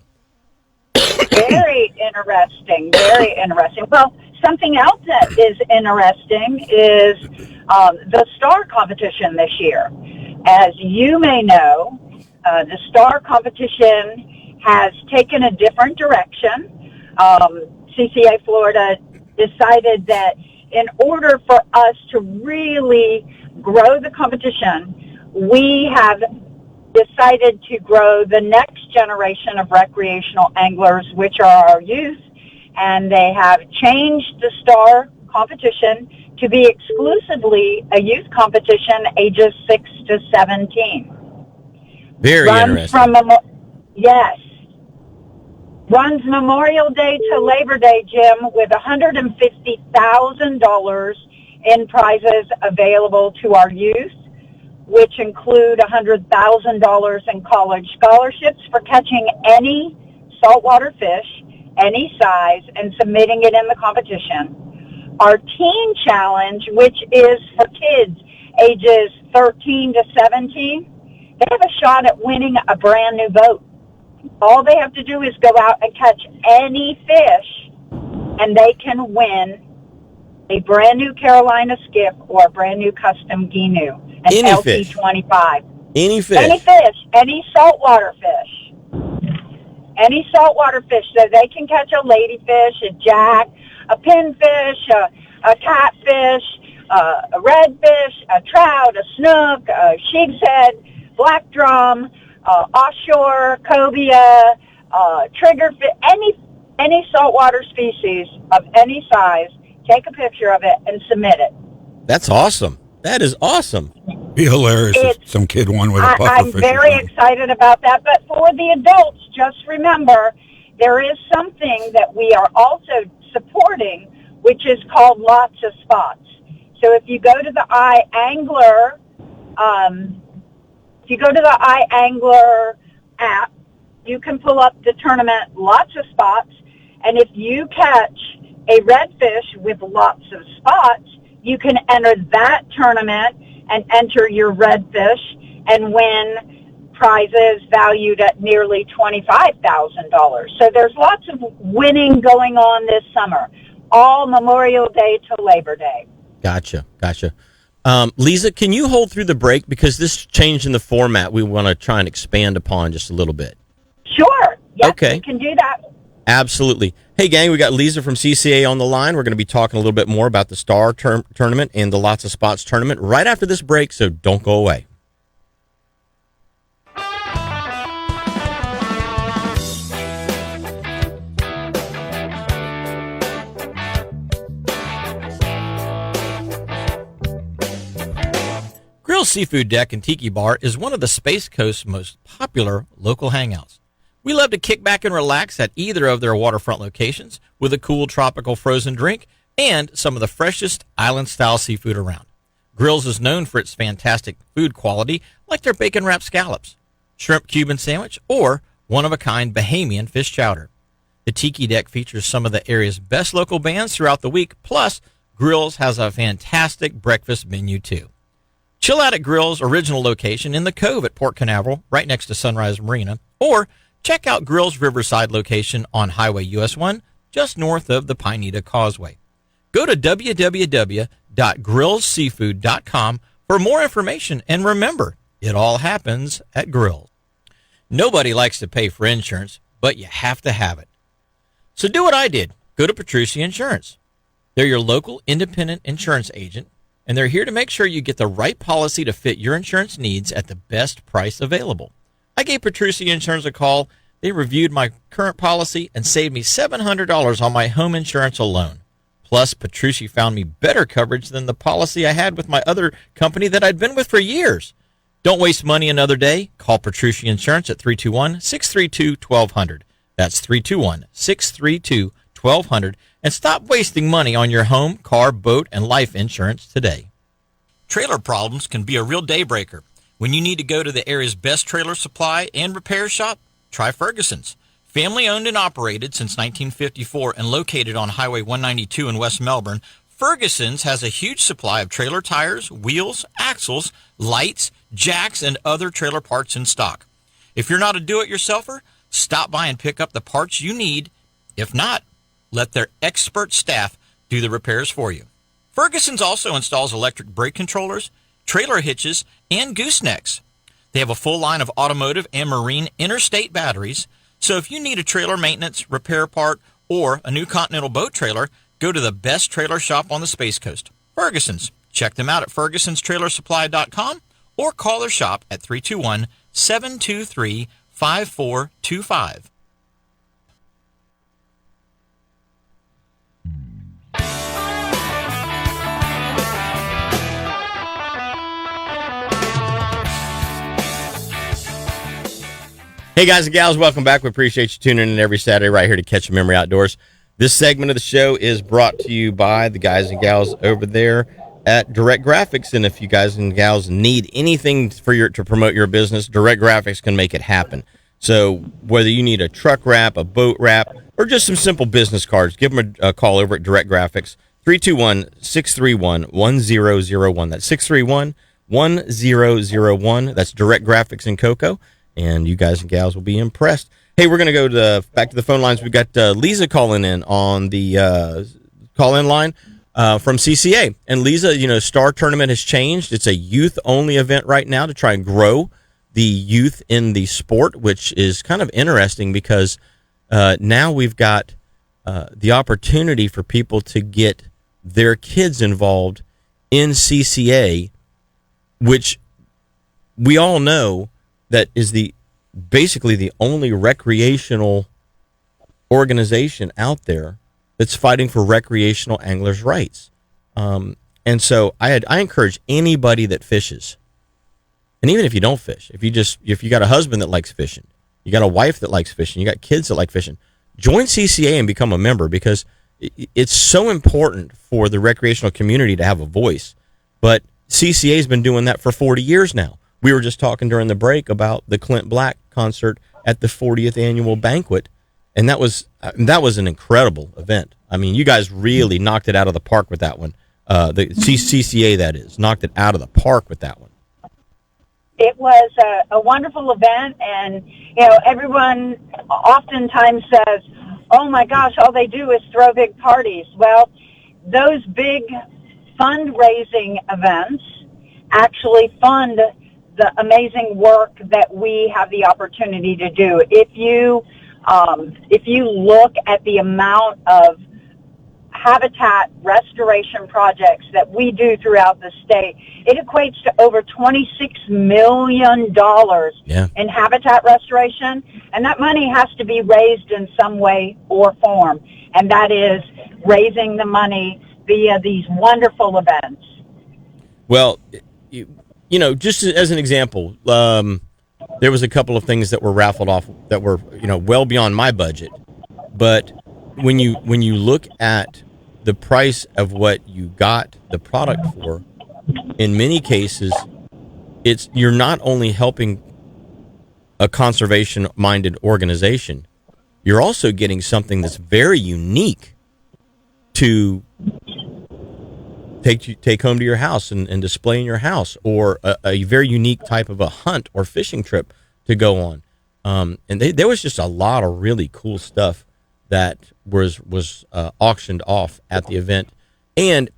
Very interesting. Very interesting. Well, something else that is interesting is the STAR competition this year. As you may know, the STAR competition has taken a different direction. CCA Florida decided that in order for us to really grow the competition, we have decided to grow the next generation of recreational anglers, which are our youth, and they have changed the STAR competition to be exclusively a youth competition ages 6 to 17. Very interesting. Yes. Runs Memorial Day to Labor Day, Jim, with $150,000 in prizes available to our youth, which include $100,000 in college scholarships for catching any saltwater fish, any size, and submitting it in the competition. Our Teen Challenge, which is for kids ages 13 to 17, they have a shot at winning a brand new boat. All they have to do is go out and catch any fish, and they can win a brand new Carolina skiff or a brand new custom Ginu, an Any LT25. Any fish. Any fish, any saltwater fish. Any saltwater fish, so they can catch a ladyfish, a jack, a pinfish, a catfish, a redfish, a trout, a snook, a sheep's head, black drum, offshore, cobia, triggerfish, any saltwater species of any size. Take a picture of it and submit it. That's awesome. That is awesome. Be hilarious if some kid won with a pufferfish. I'm very excited about that. But for the adults, just remember, there is something that we are also supporting, which is called Lots of Spots. So if you go to the iAngler, app, you can pull up the tournament Lots of Spots, and if you catch a redfish with lots of spots, you can enter that tournament and enter your redfish and win prizes valued at nearly $25,000. So there's lots of winning going on this summer, all Memorial Day to Labor Day. Gotcha. Lisa, can you hold through the break? Because this change in the format we want to try and expand upon just a little bit. Sure. Yes, okay. You can do that. Absolutely. Hey, gang, we got Lisa from CCA on the line. We're going to be talking a little bit more about the STAR Tournament and the Lots of Spots Tournament right after this break, so don't go away. Grill's Seafood Deck and Tiki Bar is one of the Space Coast's most popular local hangouts. We love to kick back and relax at either of their waterfront locations with a cool tropical frozen drink and some of the freshest island-style seafood around. Grill's is known for its fantastic food quality, like their bacon-wrapped scallops, shrimp Cuban sandwich, or one-of-a-kind Bahamian fish chowder. The Tiki Deck features some of the area's best local bands throughout the week, plus Grill's has a fantastic breakfast menu, too. Chill out at Grill's original location in the Cove at Port Canaveral, right next to Sunrise Marina, or check out Grill's Riverside location on Highway US 1, just north of the Pineda Causeway. Go to www.grillsseafood.com for more information, and remember, it all happens at Grill's. Nobody likes to pay for insurance, but you have to have it. So do what I did. Go to Petrucci Insurance. They're your local independent insurance agent, and they're here to make sure you get the right policy to fit your insurance needs at the best price available. I gave Petrucci Insurance a call. They reviewed my current policy and saved me $700 on my home insurance alone. Plus, Petrucci found me better coverage than the policy I had with my other company that I'd been with for years. Don't waste money another day. Call Petrucci Insurance at 321-632-1200. That's 321-632-1200. And stop wasting money on your home, car, boat, and life insurance today. Trailer problems can be a real day breaker. When you need to go to the area's best trailer supply and repair shop, try Ferguson's. Family owned and operated since 1954 and located on Highway 192 in West Melbourne, Ferguson's has a huge supply of trailer tires, wheels, axles, lights, jacks, and other trailer parts in stock. If you're not a do-it-yourselfer, stop by and pick up the parts you need. If not, let their expert staff do the repairs for you. Ferguson's also installs electric brake controllers, trailer hitches, and goosenecks. They have a full line of automotive and marine interstate batteries, so if you need a trailer maintenance, repair part, or a new Continental boat trailer, go to the best trailer shop on the Space Coast, Ferguson's. Check them out at fergusonstrailersupply.com or call their shop at 321-723-5425. Hey, guys and gals, welcome back. We appreciate you tuning in every Saturday right here to Catch a Memory Outdoors. This segment of the show is brought to you by the guys and gals over there at Direct Graphics. And if you guys and gals need anything to promote your business, Direct Graphics can make it happen. So whether you need a truck wrap, a boat wrap, or just some simple business cards, give them a call over at Direct Graphics, 321-631-1001. That's 631-1001. That's Direct Graphics in Cocoa. And you guys and gals will be impressed. Hey, we're going to go back to the phone lines. We've got Lisa calling in on the call-in line from CCA. And Lisa, STAR Tournament has changed. It's a youth-only event right now to try and grow the youth in the sport, which is kind of interesting because now we've got the opportunity for people to get their kids involved in CCA, which we all know that is basically the only recreational organization out there that's fighting for recreational anglers' rights. And so I encourage anybody that fishes, and even if you don't fish, if you got a husband that likes fishing, you got a wife that likes fishing, you got kids that like fishing, join CCA and become a member, because it's so important for the recreational community to have a voice. But CCA has been doing that for 40 years now. We were just talking during the break about the Clint Black concert at the 40th annual banquet, and that was an incredible event. I mean, you guys really knocked it out of the park with that one. The CCA, that is, knocked it out of the park with that one. It was a wonderful event, and everyone oftentimes says, "Oh my gosh, all they do is throw big parties." Well, those big fundraising events actually fund the amazing work that we have the opportunity to do. If you look at the amount of habitat restoration projects that we do throughout the state, it equates to over $26 million in habitat restoration, and that money has to be raised in some way or form, and that is raising the money via these wonderful events. Well, just as an example, there was a couple of things that were raffled off that were, well beyond my budget. But when you look at the price of what you got the product for, in many cases, you're not only helping a conservation-minded organization, you're also getting something that's very unique to take home to your house and display in your house, or a very unique type of a hunt or fishing trip to go on. And there was just a lot of really cool stuff that was auctioned off at the event. And,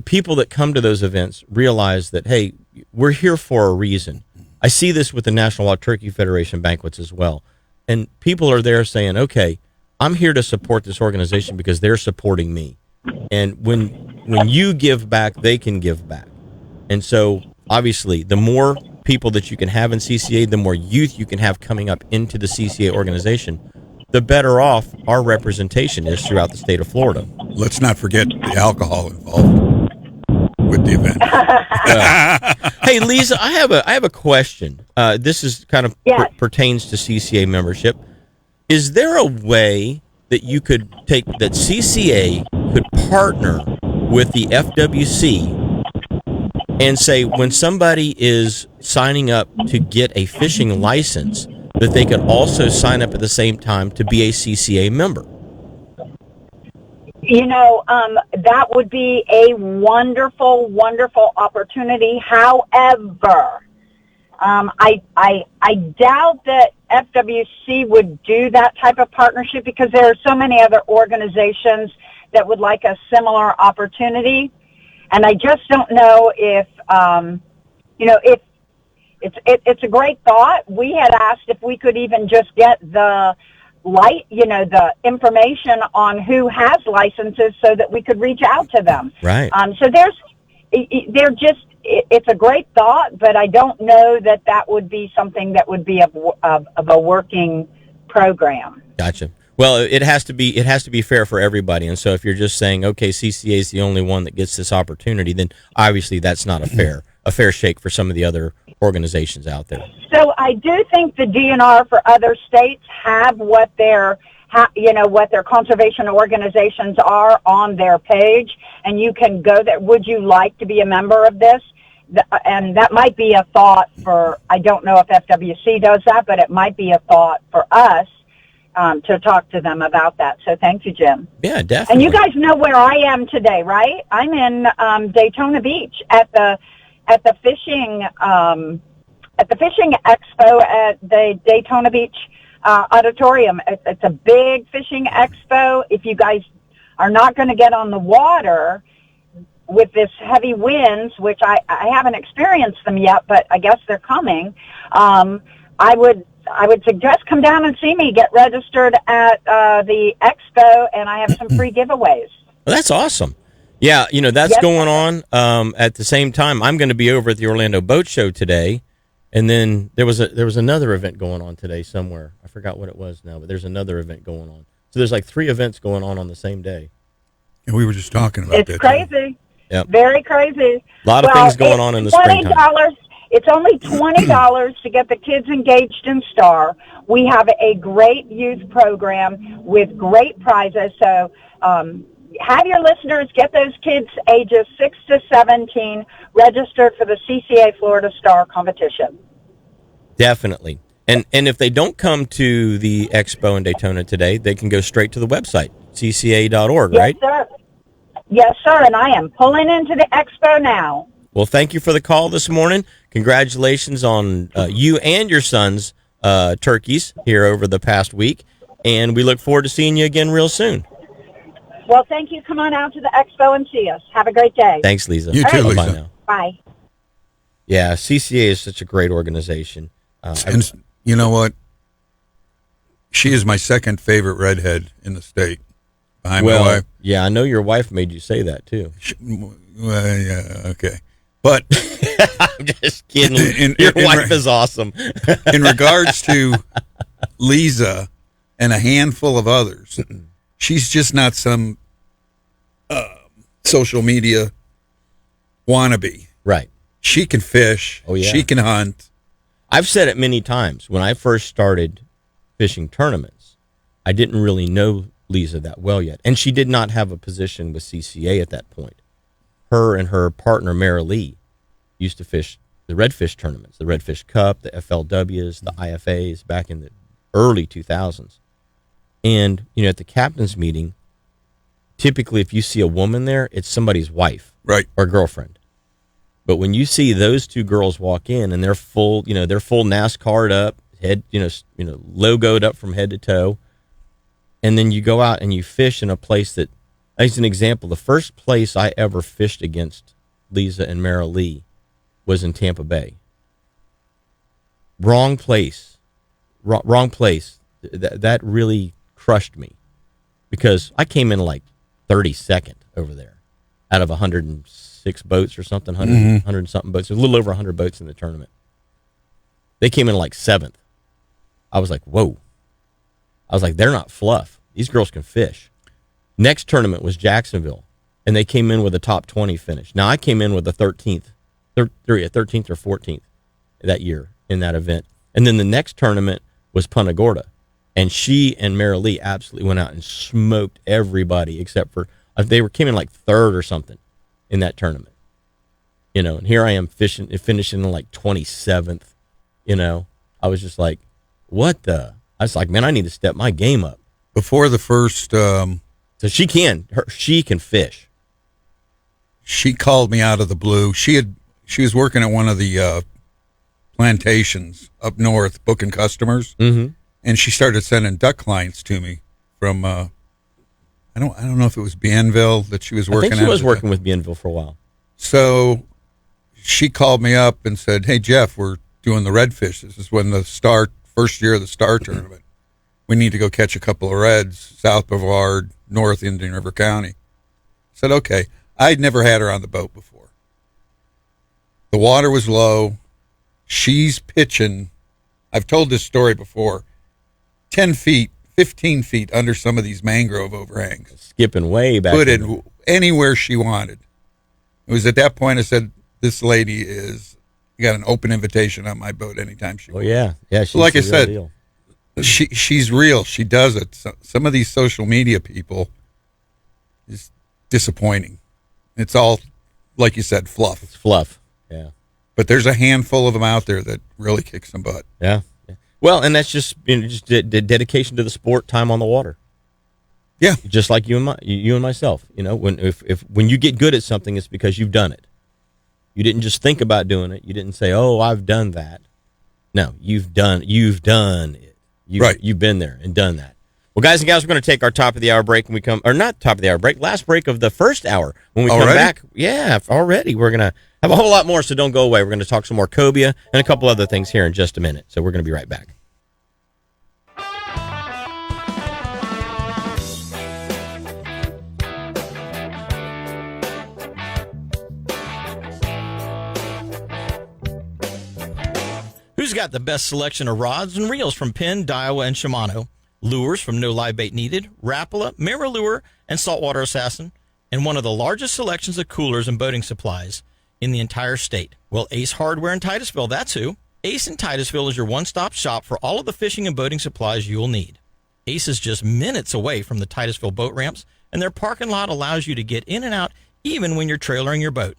people that come to those events realize that, hey, we're here for a reason. I see this with the National Wild Turkey Federation banquets as well. And people are there saying, okay, I'm here to support this organization because they're supporting me. And when you give back, they can give back. And so, obviously, the more people that you can have in CCA, the more youth you can have coming up into the CCA organization, the better off our representation is throughout the state of Florida. Let's not forget the alcohol involved with the event. Hey, Lisa, I have a question. This is kind of pertains to CCA membership. Is there a way that you could that CCA could partner with the FWC and say, when somebody is signing up to get a fishing license, that they could also sign up at the same time to be a CCA member? That would be a wonderful, wonderful opportunity. However, I doubt that FWC would do that type of partnership, because there are so many other organizations that would like a similar opportunity. And I just don't know if it's a great thought. We had asked if we could even just get the information on who has licenses so that we could reach out to them. Right. So it's a great thought, but I don't know that would be something that would be of a working program. Gotcha. Well, it has to be fair for everybody. And so if you're just saying, okay, CCA is the only one that gets this opportunity, then obviously that's not a fair shake for some of the other organizations out there. So I do think the DNR for other states have what their conservation organizations are on their page, and you can go there. Would you like to be a member of this? And that might be a thought for, I don't know if FWC does that, but it might be a thought for us to talk to them about that. So thank you, Jim. Yeah, definitely. And you guys know where I am today, right? I'm in Daytona Beach at the fishing expo at the Daytona Beach auditorium. It's a big fishing expo. If you guys are not going to get on the water with this heavy winds, which I haven't experienced them yet, but I guess they're coming, I would suggest come down and see me, get registered at the expo, and I have some free giveaways. Well, that's awesome. Yeah, that's Yes. going on. At the same time, I'm going to be over at the Orlando Boat Show today, and then there was another event going on today somewhere. I forgot what it was now, but there's another event going on. So there's like 3 events going on the same day. And we were just talking about that. It's crazy. Yep. Very crazy. A lot of things going on in the springtime. It's only $20 to get the kids engaged in STAR. We have a great youth program with great prizes. So have your listeners get those kids ages 6 to 17 registered for the CCA Florida STAR competition. Definitely. And if they don't come to the expo in Daytona today, they can go straight to the website, cca.org, right? Yes, sir. Yes, sir. And I am pulling into the expo now. Well, thank you for the call this morning. Congratulations on you and your son's turkeys here over the past week. And we look forward to seeing you again real soon. Well, thank you. Come on out to the expo and see us. Have a great day. Thanks, Lisa. You too, Bye-bye Lisa. now. Bye. Yeah, CCA is such a great organization. And you know what? She is my second favorite redhead in the state. Behind my wife. Yeah, I know your wife made you say that, too. Well, yeah, okay. But I'm just kidding. Your wife is awesome. in regards to Lisa and a handful of others, she's just not some social media wannabe. Right. She can fish. Oh, yeah. She can hunt. I've said it many times. When I first started fishing tournaments, I didn't really know Lisa that well yet. And she did not have a position with CCA at that point. Her and her partner, Mara Lee, used to fish the redfish tournaments, the Redfish Cup, the FLWs, the IFAs back in the early 2000s. And, at the captain's meeting, typically if you see a woman there, it's somebody's wife Right. or girlfriend. But when you see those 2 girls walk in and they're full, they're full NASCAR'd up, head, logoed up from head to toe, and then you go out and you fish in a place that, as an example, the first place I ever fished against Lisa and Mara Lee was in Tampa Bay. Wrong place. Wrong place. That really crushed me because I came in like 32nd over there out of 106 boats or something, 100 and something boats. There's a little over 100 boats in the tournament. They came in like 7th. I was like, whoa. I was like, they're not fluff. These girls can fish. Next tournament was Jacksonville, and they came in with a top 20 finish. Now, I came in with a 13th or 14th that year in that event. And then the next tournament was Punta Gorda, and she and Mara Lee absolutely went out and smoked everybody except for came in like 3rd or something in that tournament. And here I am finishing in like 27th. I was just like, what the? I was like, man, I need to step my game up. Before the first, So she can fish. she called me out of the blue. She was working at one of the plantations up north, booking customers, and she started sending duck clients to me from. I don't know if it was Bienville that she was working. I think she was working with Bienville for a while. So she called me up and said, "Hey Jeff, we're doing the redfish. This is when the first year of the STAR tournament. We need to go catch a couple of reds, South Brevard, North Indian River County." I said, okay. I'd never had her on the boat before. The water was low. She's pitching. I've told this story before. 10 feet, 15 feet under some of these mangrove overhangs. Skipping way back. Put it anywhere she wanted. It was at that point I said, this lady is got an open invitation on my boat anytime she Oh wants. yeah. She's Like I the real said, deal. She's real. She does it. Some of these social media people is disappointing. It's all, like you said, fluff. It's fluff. Yeah. But there's a handful of them out there that really kick some butt. Yeah. Well, and that's just dedication to the sport, time on the water. Yeah. Just like you and myself. When you get good at something, it's because you've done it. You didn't just think about doing it. You didn't say, "Oh, I've done that." No, you've done it. You've been there and done that. Well, guys and gals, we're going to take our top of the hour break when we come, or not top of the hour break, last break of the first hour. When we come back, already. We're going to have a whole lot more, so don't go away. We're going to talk some more Cobia and a couple other things here in just a minute. So we're going to be right back. Who's got the best selection of rods and reels from Penn, Daiwa, and Shimano? Lures from No Live Bait Needed, Rapala, Mirror Lure, and Saltwater Assassin, and one of the largest selections of coolers and boating supplies in the entire state. Well, Ace Hardware in Titusville, that's who. Ace in Titusville is your one-stop shop for all of the fishing and boating supplies you'll need. Ace is just minutes away from the Titusville boat ramps, and their parking lot allows you to get in and out even when you're trailering your boat.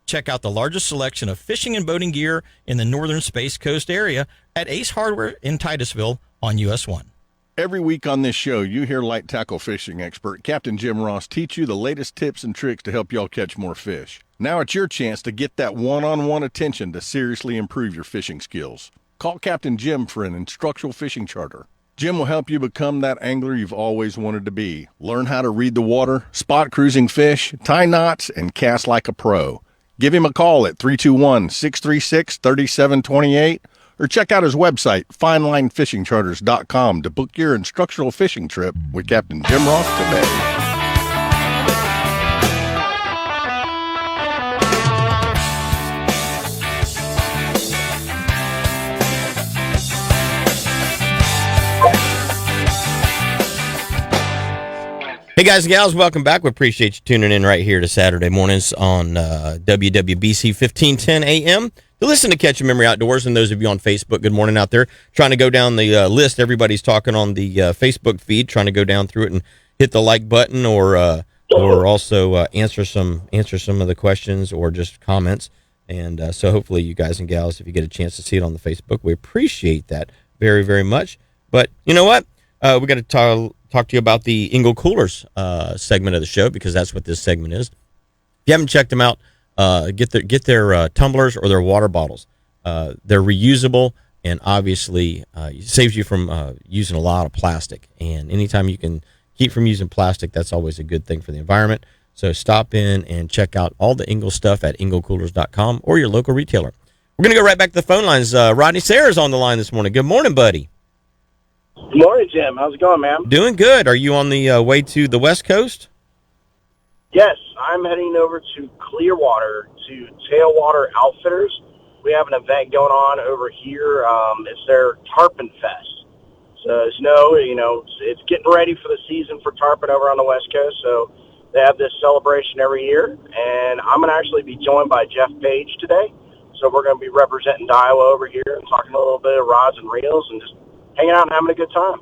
Check out the largest selection of fishing and boating gear in the northern Space Coast area at Ace Hardware in Titusville on US 1. Every week on this show, you hear light tackle fishing expert Captain Jim Ross teach you the latest tips and tricks to help y'all catch more fish. Now it's your chance to get that one-on-one attention to seriously improve your fishing skills. Call Captain Jim for an instructional fishing charter. Jim will help you become that angler you've always wanted to be. Learn how to read the water, spot cruising fish, tie knots, and cast like a pro. Give him a call at 321-636-3728 or check out his website, finelinefishingcharters.com, to book your instructional fishing trip with Captain Jim Ross today. Hey guys and gals, welcome back. We appreciate you tuning in right here to Saturday mornings on WWBC 1510 AM to listen to Catch a Memory Outdoors. And those of you on Facebook, good morning out there. Trying to go down the list. Everybody's talking on the Facebook feed, trying to go down through it and hit the like button or also answer some of the questions or just comments. And so hopefully you guys and gals, if you get a chance to see it on the Facebook, we appreciate that very, very much. But you know what? We got to talk to you about the Engel Coolers segment of the show, because that's what this segment is. If you haven't checked them out, get their tumblers or their water bottles. They're reusable, and obviously it saves you from using a lot of plastic. And anytime you can keep from using plastic, that's always a good thing for the environment. So stop in and check out all the Engel stuff at engelcoolers.com or your local retailer. We're going to go right back to the phone lines. Rodney Sayers on the line this morning. Good morning, buddy. Good morning, Jim. How's it going, man? Doing good. Are you on the way to the West Coast? Yes, I'm heading over to Clearwater to Tailwater Outfitters. We have an event going on over here. It's their Tarpon Fest. So, as you know, it's getting ready for the season for tarpon over on the West Coast. So they have this celebration every year, and I'm going to actually be joined by Jeff Page today. So we're going to be representing Daiwa over here and talking a little bit of rods and reels and just hanging out and having a good time.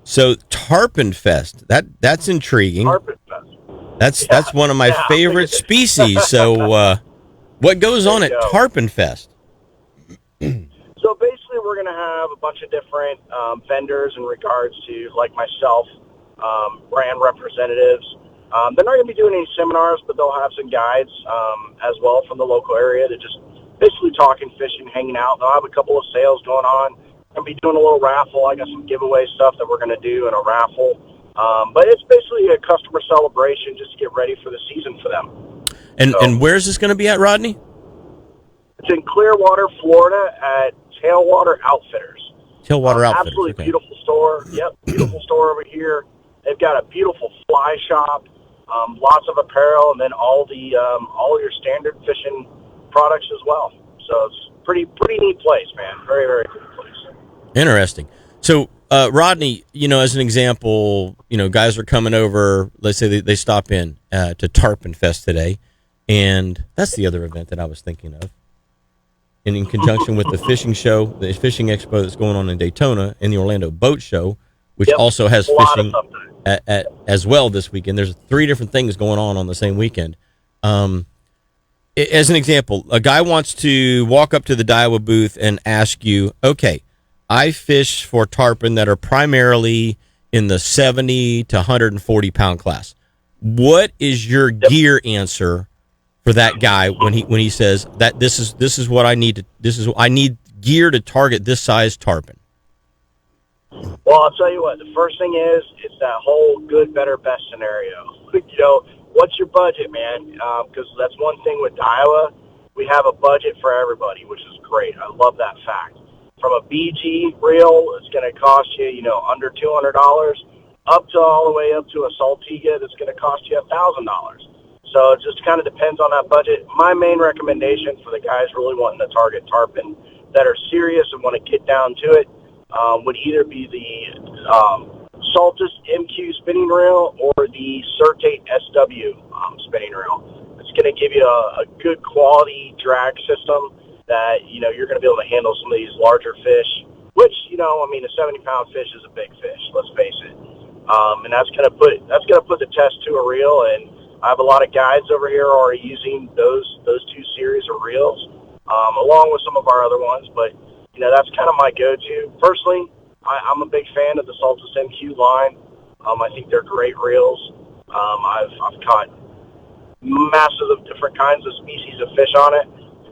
So Tarpon Fest, that's intriguing. Tarpon Fest. That's one of my favorite species. So what goes on at Tarpon Fest? So basically we're going to have a bunch of different vendors in regards to, like myself, brand representatives. They're not going to be doing any seminars, but they'll have some guides as well from the local area that just basically talking, fishing, hanging out. They'll have a couple of sales going on. Going to be doing a little raffle. I got some giveaway stuff that we're going to do in a raffle. But it's basically a customer celebration just to get ready for the season for them. And where's this going to be at, Rodney? It's in Clearwater, Florida at Tailwater Outfitters. Tailwater Outfitters. Absolutely okay. Beautiful store. Yep, beautiful store over here. They've got a beautiful fly shop, lots of apparel, and then all your standard fishing products as well. So it's pretty neat place, man. Very, very cool place. Interesting. So, Rodney, as an example, guys are coming over. Let's say they stop in to Tarpon Fest today, and that's the other event that I was thinking of. and in conjunction with the fishing show, the fishing expo that's going on in Daytona, and the Orlando Boat Show, which also has fishing as well this weekend. There's 3 different things going on the same weekend. As an example, a guy wants to walk up to the Daiwa booth and ask you, okay, I fish for tarpon that are primarily in the 70 to 140 pound class. What is your gear answer for that guy when he says that this is what I need I need gear to target this size tarpon? Well, I'll tell you what, the first thing is, it's that whole good, better, best scenario. What's your budget, man? Because that's one thing with Iowa. We have a budget for everybody, which is great. I love that fact. From a BG reel, it's going to cost you, under $200, up to all the way up to a Saltiga that's going to cost you $1,000. So it just kind of depends on that budget. My main recommendation for the guys really wanting to target tarpon that are serious and want to get down to it would either be the Saltus MQ spinning reel or the Certate SW spinning reel. It's going to give you a good quality drag system that, you're going to be able to handle some of these larger fish, which, a 70-pound fish is a big fish, let's face it. And that's going to put the test to a reel, and I have a lot of guides over here already using those 2 series of reels, along with some of our other ones, but, that's kind of my go-to. Personally, I'm a big fan of the Saltus MQ line. I think they're great reels. I've caught masses of different kinds of species of fish on it.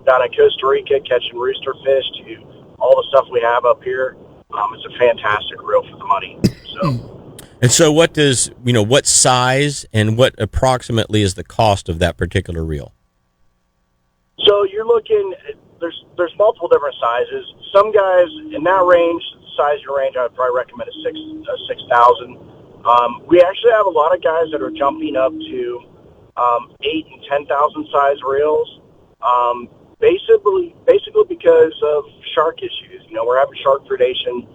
Down in Costa Rica, catching rooster fish to all the stuff we have up here. It's a fantastic reel for the money. So, and so, what does what size and what approximately is the cost of that particular reel? So you're looking. There's multiple different sizes. Some guys in that range, size your range, I would probably recommend a 6,000. We actually have a lot of guys that are jumping up to 8 and 10,000 size reels. Basically because of shark issues. We're having shark predation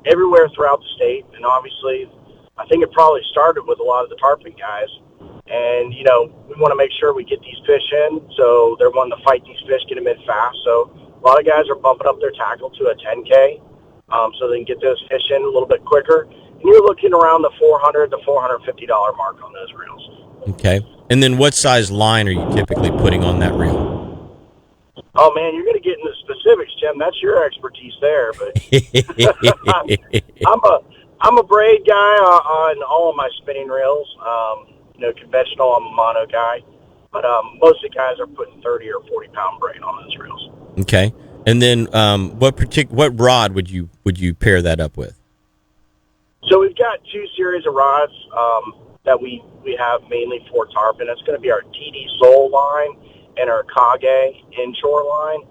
everywhere throughout the state, and obviously, I think it probably started with a lot of the tarpon guys. And, we want to make sure we get these fish in, so they're wanting to fight these fish, get them in fast. So a lot of guys are bumping up their tackle to a 10K, so they can get those fish in a little bit quicker. And you're looking around the $400 to $450 mark on those reels. Okay. And then what size line are you typically putting on that reel? Oh, man, you're going to get into specifics, Jim. That's your expertise there. But I'm a braid guy on all of my spinning reels. Conventional, I'm a mono guy. But most of the guys are putting 30 or 40-pound braid on those reels. Okay. And then what rod would you pair that up with? So we've got 2 series of rods that we have mainly for tarpon. It's going to be our TD Soul line and our Kage inshore line.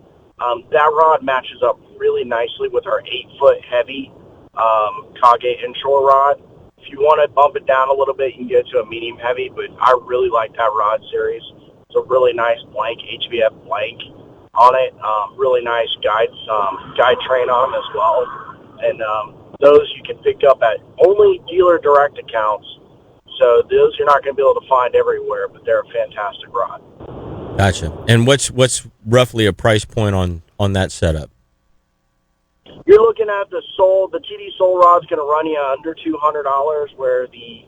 That rod matches up really nicely with our 8-foot heavy Kage inshore rod. If you want to bump it down a little bit, you can go to a medium heavy, but I really like that rod series. It's a really nice blank, HVF blank on it. Really nice guide train on them as well. And those you can pick up at only dealer direct accounts. So those you're not going to be able to find everywhere, but they're a fantastic rod. Gotcha. And what's roughly a price point on that setup? You're looking at the TD Soul rod's going to run you under $200, where the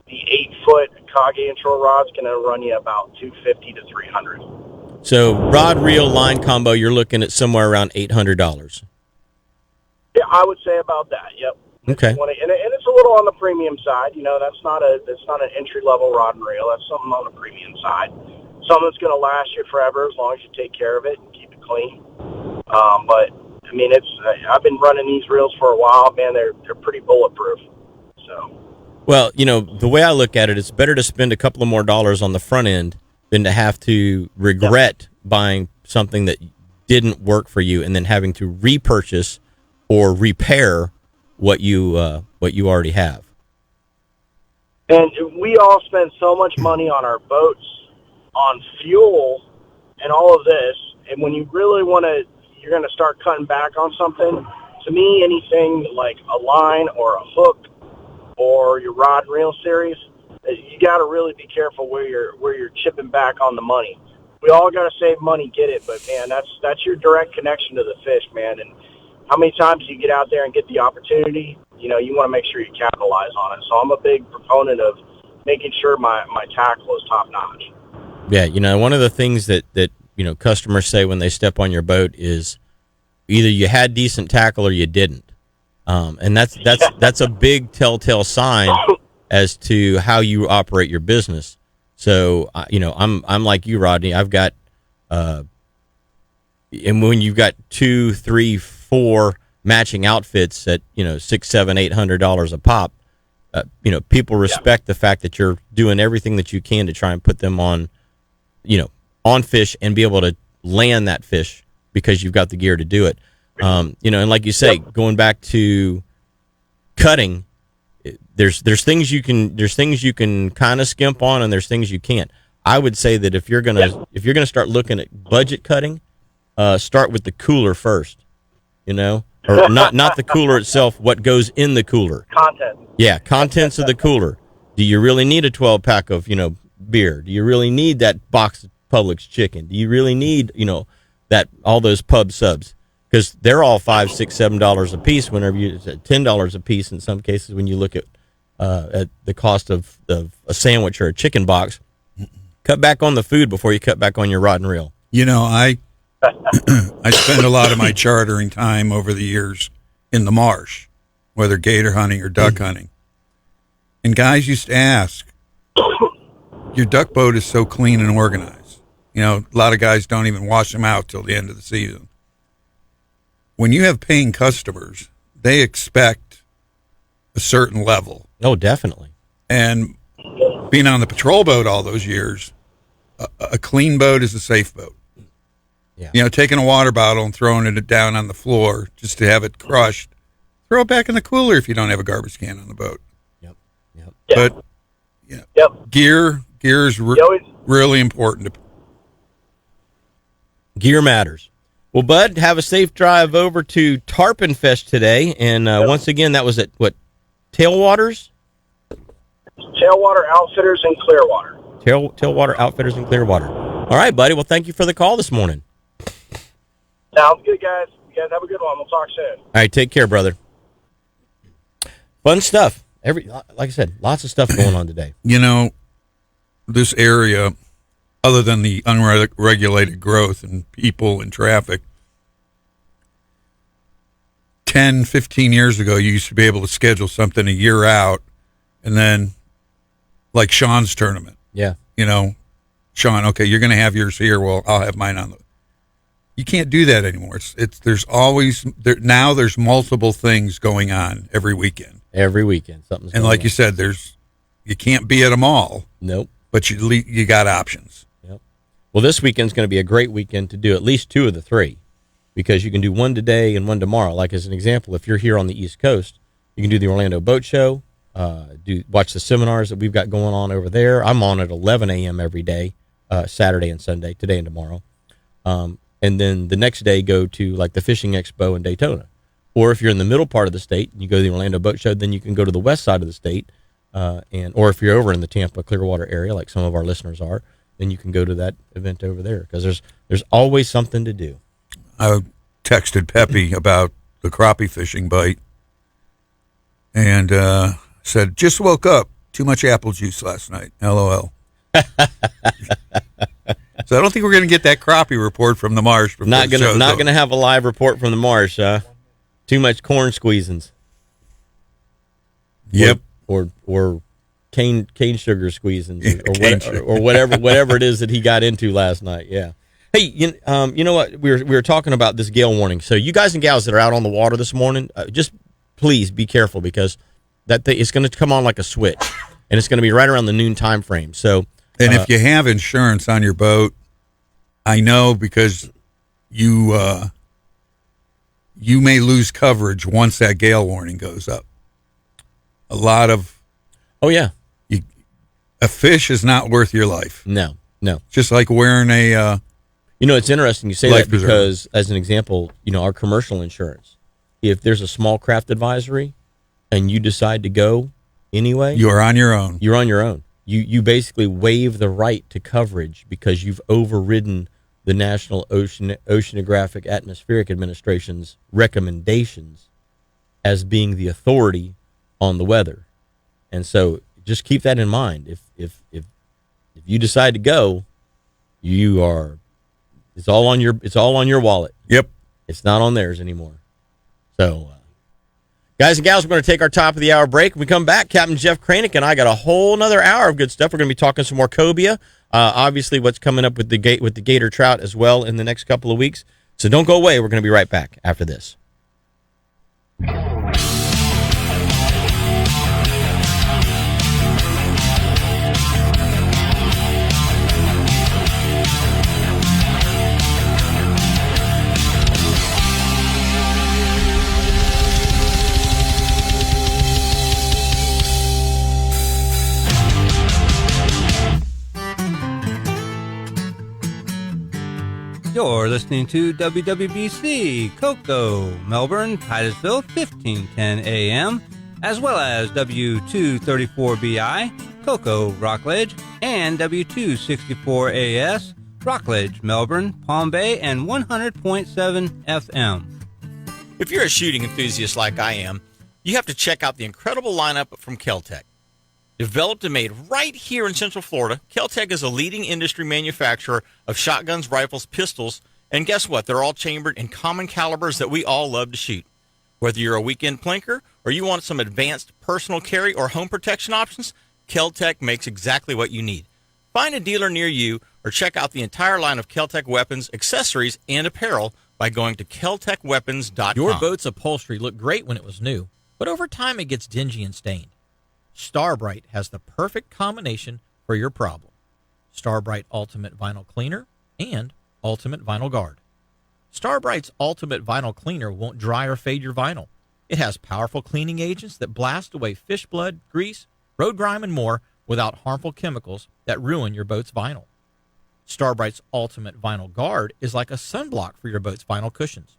8-foot Kage inshore rod's going to run you about $250 to $300. So rod reel line combo, you're looking at somewhere around $800. Yeah, I would say about that. Yep. Okay. And it's a little on the premium side. That's not an entry level rod and reel. That's something on the premium side. Something that's going to last you forever as long as you take care of it and keep it clean. But I mean, I've been running these reels for a while, man. They're pretty bulletproof. So. Well, the way I look at it, it's better to spend a couple of more dollars on the front end than to have to regret buying something that didn't work for you and then having to repurchase or repair what you already have. And we all spend so much money on our boats, on fuel, and all of this. And when you really you're going to start cutting back on something. To me, anything like a line or a hook or your rod and reel series, you got to really be careful where you're chipping back on the money. we all got to save money, get it. But man, that's your direct connection to the fish, man. And how many times you get out there and get the opportunity, you want to make sure you capitalize on it. So I'm a big proponent of making sure my tackle is top notch. Yeah, one of the things that customers say when they step on your boat is either you had decent tackle or you didn't, and that's a big telltale sign as to how you operate your business. So I'm like you, Rodney. I've got and when you've got 2, 3, 4 matching outfits at $600, $700, $800 a pop, people respect the fact that you're doing everything that you can to try and put them on fish and be able to land that fish because you've got the gear to do it. And like you say, going back to cutting, there's things you can kind of skimp on, and there's things you can't. I would say that if you're gonna start looking at budget cutting, start with the cooler first, or not the cooler itself, what goes in the cooler. Content. Yeah, contents of the cooler. Do you really need a 12-pack of, beer? Do you really need that box of Publix chicken? Do you really need, that all those pub subs? Because they're all $5, $6, $7 a piece. Whenever it's $10 a piece in some cases when you look at the cost of a sandwich or a chicken box. Cut back on the food before you cut back on your rod and reel. I spend a lot of my chartering time over the years in the marsh, whether gator hunting or duck hunting. And guys used to ask, your duck boat is so clean and organized. A lot of guys don't even wash them out till the end of the season. When you have paying customers, they expect a certain level. Oh, definitely. And being on the patrol boat all those years, a clean boat is a safe boat. Yeah. Taking a water bottle and throwing it down on the floor just to have it crushed, throw it back in the cooler if you don't have a garbage can on the boat. Yep. But gear is really important. Gear matters. Well, Bud, have a safe drive over to Tarpon Fest today. And once again, that was at, Tailwaters? Tailwater Outfitters in Clearwater. Tailwater Outfitters in Clearwater. All right, buddy. Well, thank you for the call this morning. Sounds good, guys. You guys have a good one. We'll talk soon. All right, take care, brother. Fun stuff. Like I said, lots of stuff going on today. This area, other than the unregulated growth and people and traffic, 10, 15 years ago, you used to be able to schedule something a year out, and then, like Sean's tournament. Yeah. Sean, okay, you're going to have yours here. Well, I'll have mine on the. You can't do that anymore. There's always now. There's multiple things going on every weekend. Every weekend, something's going and like on. you said, you can't be at them all. Nope. But you got options. Yep. Well, this weekend's going to be a great weekend to do at least 2 of the 3, because you can do one today and one tomorrow. Like as an example, if you're here on the East Coast, you can do the Orlando Boat Show. Watch the seminars that we've got going on over there. I'm on at 11 a.m. every day, Saturday and Sunday, today and tomorrow. And then the next day go to like the Fishing Expo in Daytona. Or if you're in the middle part of the state and you go to the Orlando Boat Show, then you can go to the west side of the state. Or if you're over in the Tampa Clearwater area, like some of our listeners are, then you can go to that event over there, because there's always something to do. I texted Peppy about the crappie fishing bite and said, just woke up. Too much apple juice last night. LOL. So I don't think we're going to get that crappie report from the marsh. Not going to have a live report from the marsh. Too much corn squeezins. Yep. Or cane sugar squeezins, or whatever it is that he got into last night. Yeah. Hey, you know what? We were talking about this gale warning. So you guys and gals that are out on the water this morning, just please be careful, because that thing is going to come on like a switch, and it's going to be right around the noon time frame. So, and if you have insurance on your boat, I know, because you may lose coverage once that gale warning goes up. A lot of a fish is not worth your life. No. Just like wearing a. It's interesting you say that, because, as an example, our commercial insurance, if there's a small craft advisory and you decide to go anyway, you're on your own. You're on your own. you basically waive the right to coverage because you've overridden the National Oceanographic Atmospheric Administration's recommendations as being the authority on the weather. And so just keep that in mind. If you decide to go, it's all on your wallet. Yep. It's not on theirs anymore. So, guys and gals, we're going to take our top of the hour break. When we come back, Captain Jeff Kraynik and I got a whole nother hour of good stuff. We're going to be talking some more cobia. Obviously, what's coming up with the gator trout as well in the next couple of weeks. So don't go away. We're going to be right back after this. You're listening to WWBC, Cocoa, Melbourne, Titusville, 1510 AM, as well as W234BI, Cocoa, Rockledge, and W264AS, Rockledge, Melbourne, Palm Bay, and 100.7 FM. If you're a shooting enthusiast like I am, you have to check out the incredible lineup from Kel-Tec. Developed and made right here in Central Florida, Kel-Tec is a leading industry manufacturer of shotguns, rifles, pistols, and guess what? They're all chambered in common calibers that we all love to shoot. Whether you're a weekend plinker or you want some advanced personal carry or home protection options, Kel-Tec makes exactly what you need. Find a dealer near you or check out the entire line of Kel-Tec weapons, accessories, and apparel by going to keltecweapons.com. Your boat's upholstery looked great when it was new, but over time it gets dingy and stained. Starbright has the perfect combination for your problem. Starbright Ultimate Vinyl Cleaner and Ultimate Vinyl Guard. Starbright's Ultimate Vinyl Cleaner won't dry or fade your vinyl. It has powerful cleaning agents that blast away fish blood, grease, road grime, and more without harmful chemicals that ruin your boat's vinyl. Starbright's Ultimate Vinyl Guard is like a sunblock for your boat's vinyl cushions.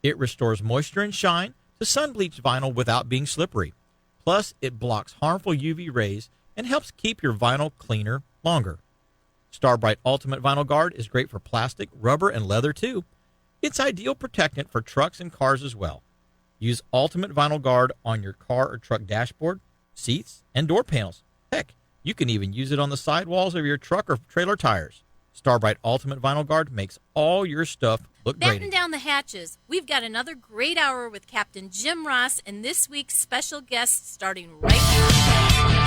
It restores moisture and shine to sun-bleached vinyl without being slippery. Plus, it blocks harmful UV rays and helps keep your vinyl cleaner longer. Starbright Ultimate Vinyl Guard is great for plastic, rubber, and leather, too. It's ideal protectant for trucks and cars as well. Use Ultimate Vinyl Guard on your car or truck dashboard, seats, and door panels. Heck, you can even use it on the sidewalls of your truck or trailer tires. Starbright Ultimate Vinyl Guard makes all your stuff look great. Batten down the hatches. We've got another great hour with Captain Jim Ross and this week's special guest starting right now.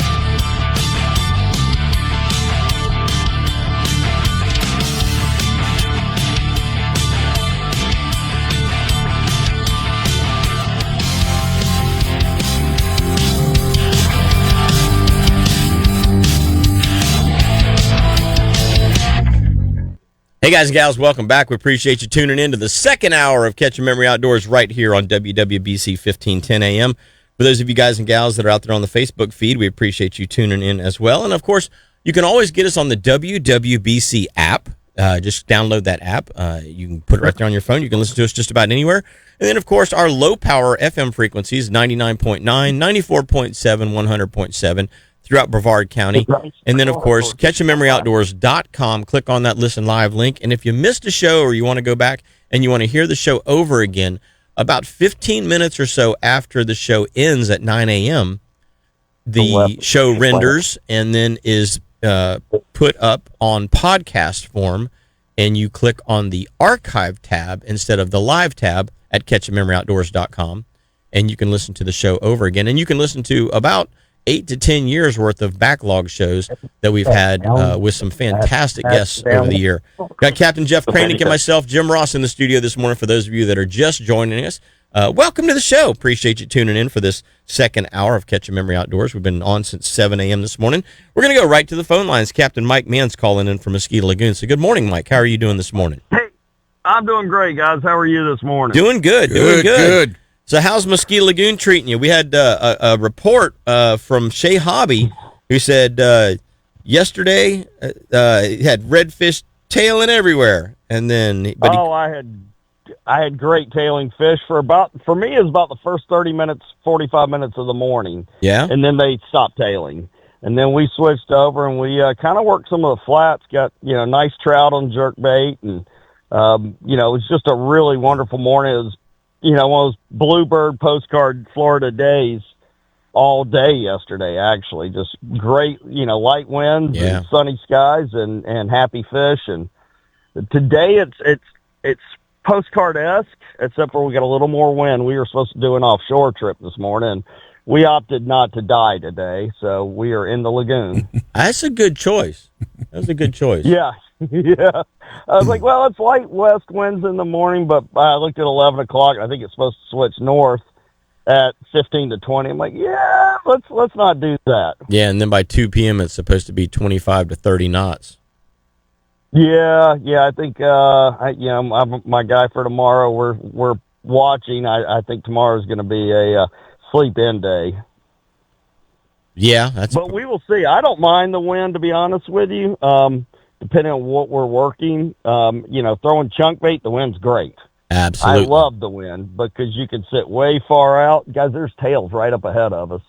Hey guys and gals, welcome back. We appreciate you tuning in to the second hour of Catch Your Memory Outdoors right here on WWBC 1510 AM. For those of you guys and gals that are out there on the Facebook feed, we appreciate you tuning in as well. And of course, you can always get us on the WWBC app. Just download that app. You can put it right there on your phone. You can listen to us just about anywhere. And then, of course, our low-power FM frequencies, 99.9, 94.7, 100.7, throughout Brevard County. And then, of course, catchamemoryoutdoors.com. Click on that Listen Live link. And if you missed a show or you want to go back and you want to hear the show over again, about 15 minutes or so after the show ends at 9 a.m., the show renders and then is put up on podcast form, and you click on the archive tab instead of the live tab at catchamemoryoutdoors.com, and you can listen to the show over again. And you can listen to about 8 to 10 years worth of backlog shows that we've had with some fantastic guests over the year. Got Captain Jeff Kraynik and myself, Jim Ross, in the studio this morning. For those of you that are just joining us, welcome to the show. Appreciate you tuning in for this second hour of Catch Your Memory Outdoors. We've been on since 7 a.m. this morning. We're going to go right to the phone lines. Captain Mike Mann's calling in from Mosquito Lagoon. So good morning, Mike. How are you doing this morning? Hey, I'm doing great, guys. How are you this morning? Doing good. Doing good. So how's Mosquito Lagoon treating you? We had a report from Shea Hobby who said yesterday he had redfish tailing everywhere, and then I had great tailing fish for me. It was about the first 30 minutes, 45 minutes of the morning. Yeah, and then they stopped tailing. And then we switched over and we kind of worked some of the flats, got, nice trout on jerk bait. And, it was just a really wonderful morning. It was, one of those bluebird postcard Florida days all day yesterday, actually. Just great, light winds and sunny skies and happy fish. And today it's postcard-esque, except for we got a little more wind. We were supposed to do an offshore trip this morning, and we opted not to die today, so we are in the lagoon. That's a good choice. That was a good choice. Yeah. I was like, well, it's light west winds in the morning, but I looked at 11 o'clock, and I think it's supposed to switch north at 15 to 20. I'm like, yeah, let's not do that. Yeah, and then by 2 p.m. it's supposed to be 25 to 30 knots. Yeah, I think I'm my guy for tomorrow. We're watching. I think tomorrow's going to be a sleep in day. Yeah, but we will see. I don't mind the wind, to be honest with you. Depending on what we're working, throwing chunk bait, the wind's great. Absolutely, I love the wind because you can sit way far out, guys. There's tails right up ahead of us.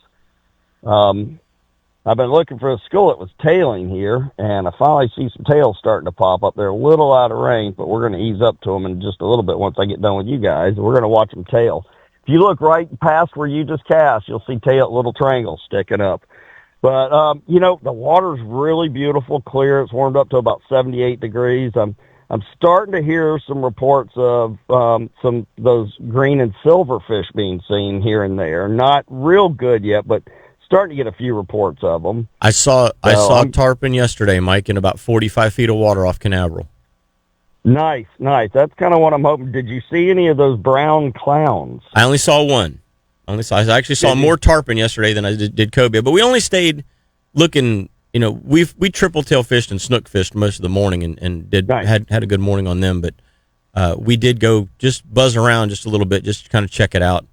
I've been looking for a school that was tailing here, and I finally see some tails starting to pop up. They're a little out of range, but we're going to ease up to them in just a little bit once I get done with you guys. We're going to watch them tail. If you look right past where you just cast, you'll see little triangles sticking up. But, the water's really beautiful, clear. It's warmed up to about 78 degrees. I'm starting to hear some reports of some those green and silver fish being seen here and there. Not real good yet, but starting to get a few reports of them. I saw tarpon yesterday, Mike, in about 45 feet of water off Canaveral. Nice. That's kind of what I'm hoping. Did you see any of those brown clowns? I only saw one. I actually saw more tarpon yesterday than I did cobia, but we only stayed looking. We triple tail fished and snook fished most of the morning and had a good morning on them. But we did go just buzz around just a little bit, just to kind of check it out.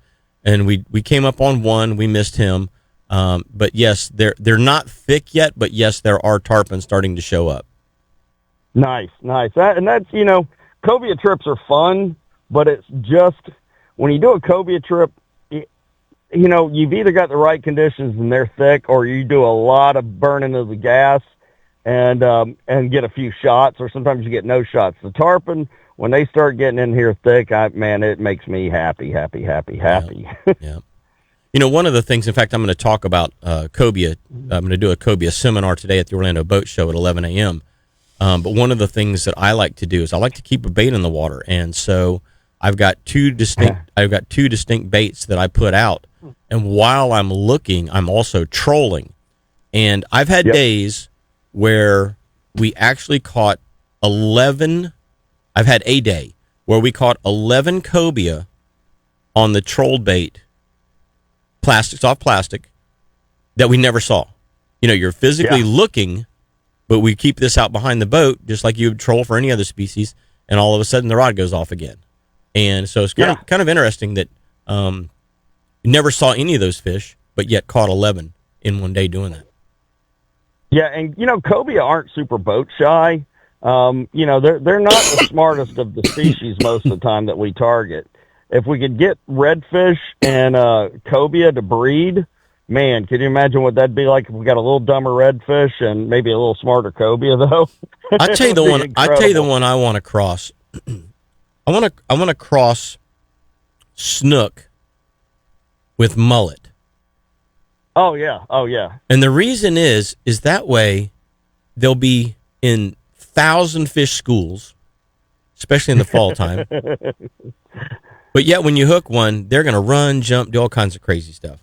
And we came up on one. We missed him. But yes, they're not thick yet. But yes, there are tarpon starting to show up. Nice. That's cobia trips are fun, but it's just when you do a cobia trip, you've either got the right conditions and they're thick, or you do a lot of burning of the gas and get a few shots, or sometimes you get no shots. The tarpon, when they start getting in here thick, it makes me happy. Yeah. One of the things, in fact, I'm going to talk about cobia. I'm going to do a cobia seminar today at the Orlando Boat Show at 11 a.m. But one of the things that I like to do is I like to keep a bait in the water, and so I've got two distinct baits that I put out. And while I'm looking, I'm also trolling. And I've had days where we actually caught 11. I've had a day where we caught 11 cobia on the troll bait, soft plastic, that we never saw. You're physically looking, but we keep this out behind the boat, just like you would troll for any other species, and all of a sudden the rod goes off again. And so it's kind of interesting that never saw any of those fish, but yet caught 11 in one day doing that. Yeah, and cobia aren't super boat shy. They're not the smartest of the species most of the time that we target. If we could get redfish and cobia to breed, man, can you imagine what that'd be like if we got a little dumber redfish and maybe a little smarter cobia, though? I'll tell you the one I want to cross. I want to cross snook with mullet. Oh yeah. And the reason is that way they'll be in 1,000 fish schools, especially in the fall time. But yet when you hook one, they're going to run, jump, do all kinds of crazy stuff.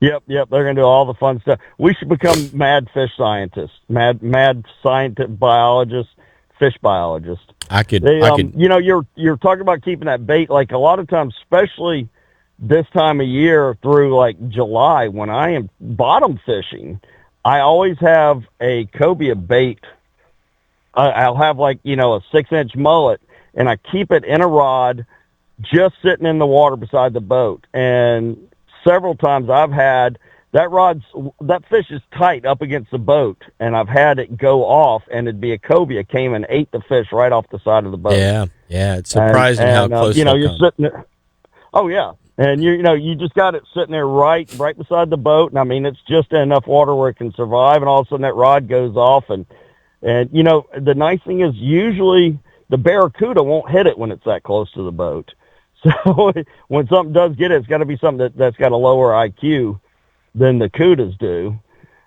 Yep. They're going to do all the fun stuff. We should become mad fish scientists, mad scientist biologists, fish biologists. I could. You're talking about keeping that bait. Like a lot of times, especially this time of year through like July, when I am bottom fishing, I always have a cobia bait. I'll have a 6-inch mullet, and I keep it in a rod, just sitting in the water beside the boat. And several times I've had that fish is tight up against the boat, and I've had it go off, and it'd be a cobia came and ate the fish right off the side of the boat. Yeah, it's surprising how close. You're sitting there. Oh yeah, And you just got it sitting there right beside the boat. And I mean, it's just in enough water where it can survive. And all of a sudden that rod goes off. And the nice thing is usually the barracuda won't hit it when it's that close to the boat. So when something does get it, it's got to be something that's got a lower IQ than the cudas do.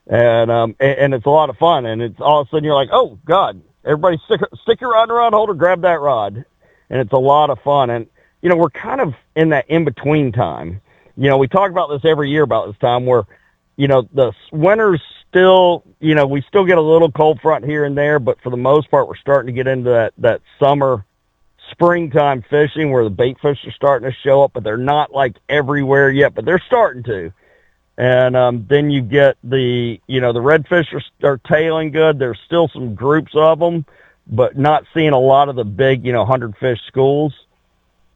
And it's a lot of fun. And it's all of a sudden you're like, oh God, everybody stick your rod in the rod holder, grab that rod. And it's a lot of fun. And, we're kind of in that in-between time. We talk about this every year about this time where, the winter's still, we still get a little cold front here and there, but for the most part, we're starting to get into that summer, springtime fishing where the bait fish are starting to show up, but they're not like everywhere yet, but they're starting to. And then you get the redfish are tailing good. There's still some groups of them, but not seeing a lot of the big, 100 fish schools.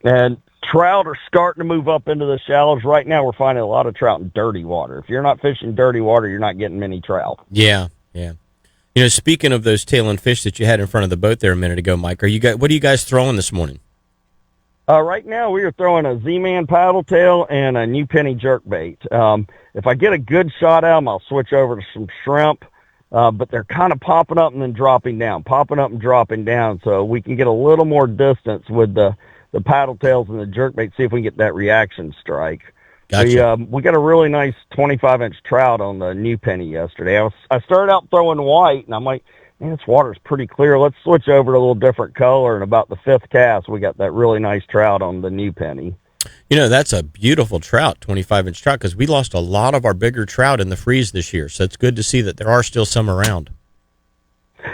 And trout are starting to move up into the shallows. Right now, we're finding a lot of trout in dirty water. If you're not fishing dirty water, you're not getting many trout. Yeah. Speaking of those tailing fish that you had in front of the boat there a minute ago, Mike, what are you guys throwing this morning? Right now, we are throwing a Z-Man paddle tail and a new penny jerkbait. If I get a good shot at them, I'll switch over to some shrimp. But they're kind of popping up and then dropping down, so we can get a little more distance with the paddle tails and the jerkbait, see if we can get that reaction strike. Gotcha. We got a really nice 25-inch trout on the new penny yesterday. I started out throwing white, and I'm like, man, this water's pretty clear. Let's switch over to a little different color. And about the fifth cast, we got that really nice trout on the new penny. That's a beautiful trout, 25-inch trout, because we lost a lot of our bigger trout in the freeze this year. So it's good to see that there are still some around.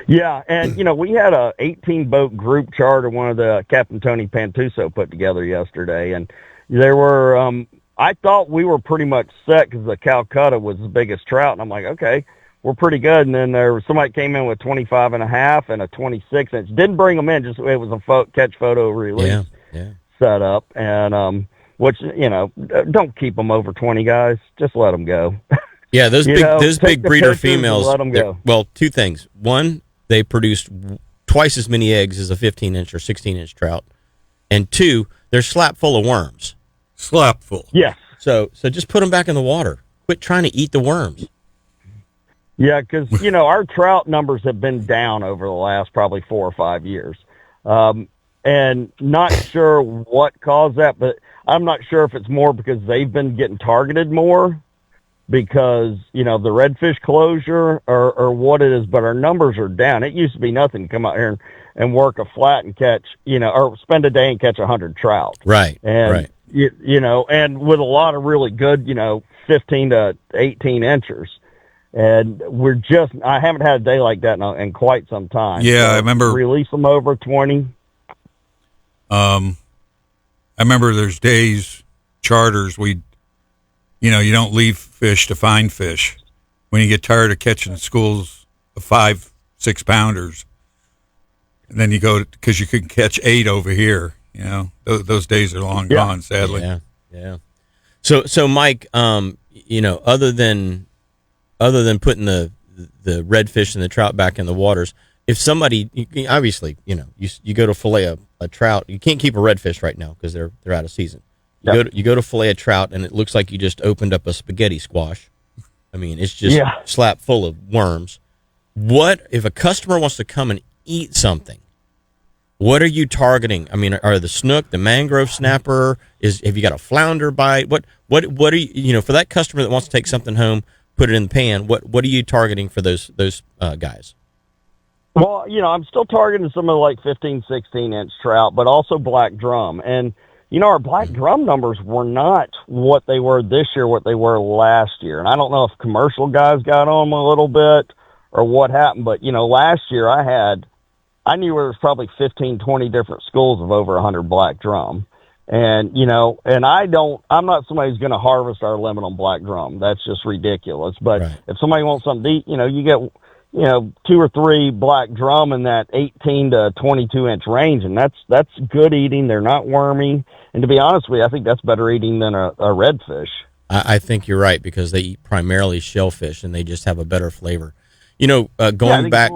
Yeah, and, we had a 18-boat group charter one of the Captain Tony Pantuso put together yesterday. And there were, I thought we were pretty much set because the Calcutta was the biggest trout. And I'm like, okay, we're pretty good. And then there was somebody came in with 25 and a half and a 26-inch. Didn't bring them in, just it was a catch photo release set up. And, which, don't keep them over 20 guys. Just let them go. Yeah, those big breeder females. Let them go. Well, two things. One, they produced twice as many eggs as a 15-inch or 16-inch trout. And two, they're slap full of worms. Slap full. Yes. So just put them back in the water. Quit trying to eat the worms. Yeah, because, our trout numbers have been down over the last probably 4 or 5 years. And not sure what caused that, but I'm not sure if it's more because they've been getting targeted more because, the redfish closure or what it is, but our numbers are down. It used to be nothing to come out here and work a flat and catch, or spend a day and catch 100 trout. Right. And, right. And with a lot of really good, 15 to 18 inches. And I haven't had a day like that in quite some time. Yeah, so I remember. Release them over 20. I remember there's days, charters, you don't leave fish to find fish. When you get tired of catching schools of 5-6 pounders, and then you go because you could catch 8 over here. Those days are long gone, sadly. Yeah. So Mike, other than putting the redfish and the trout back in the waters, if somebody, obviously, you go to fillet a trout, you can't keep a redfish right now because they're out of season. You go to fillet a trout, and it looks like you just opened up a spaghetti squash. I mean, it's just slap full of worms. What if a customer wants to come and eat something? What are you targeting? I mean, are the snook, the mangrove snapper? Have you got a flounder bite? What are you? For that customer that wants to take something home, put it in the pan. What are you targeting for those guys? Well, I'm still targeting some of the like 15, 16-inch trout, but also black drum. And our black drum numbers were not what they were this year, what they were last year. And I don't know if commercial guys got on them a little bit or what happened, but, last year I knew there was probably 15, 20 different schools of over 100 black drum. And, and I'm not somebody who's going to harvest our limit on black drum. That's just ridiculous. But if somebody wants something to eat, you get, 2 or 3 black drum in that 18 to 22-inch range, and that's good eating. They're not wormy. And to be honest with you, I think that's better eating than a redfish. I think you're right because they eat primarily shellfish, and they just have a better flavor. Going back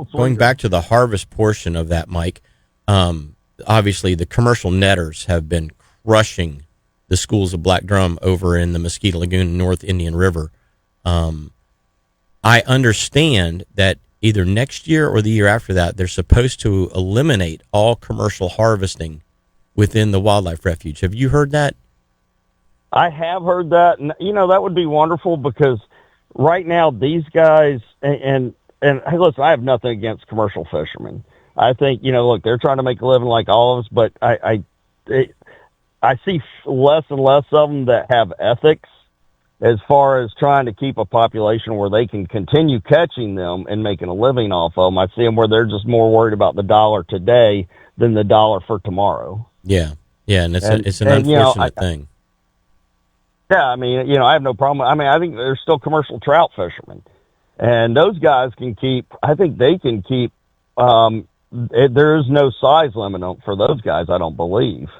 to the harvest portion of that, Mike, obviously the commercial netters have been crushing the schools of black drum over in the Mosquito Lagoon, North Indian River. I understand that either next year or the year after that, they're supposed to eliminate all commercial harvesting within the wildlife refuge. Have you heard that? I have heard that, and that would be wonderful because right now these guys and hey, listen, I have nothing against commercial fishermen. I think look, they're trying to make a living like all of us, but I see less and less of them that have ethics as far as trying to keep a population where they can continue catching them and making a living off of them. I see them where they're just more worried about the dollar today than the dollar for tomorrow. Yeah, and it's an unfortunate thing. Yeah, I mean, I have no problem. I mean, I think there's still commercial trout fishermen, and those guys can keep. I think they can keep. There is no size limit for those guys. I don't believe.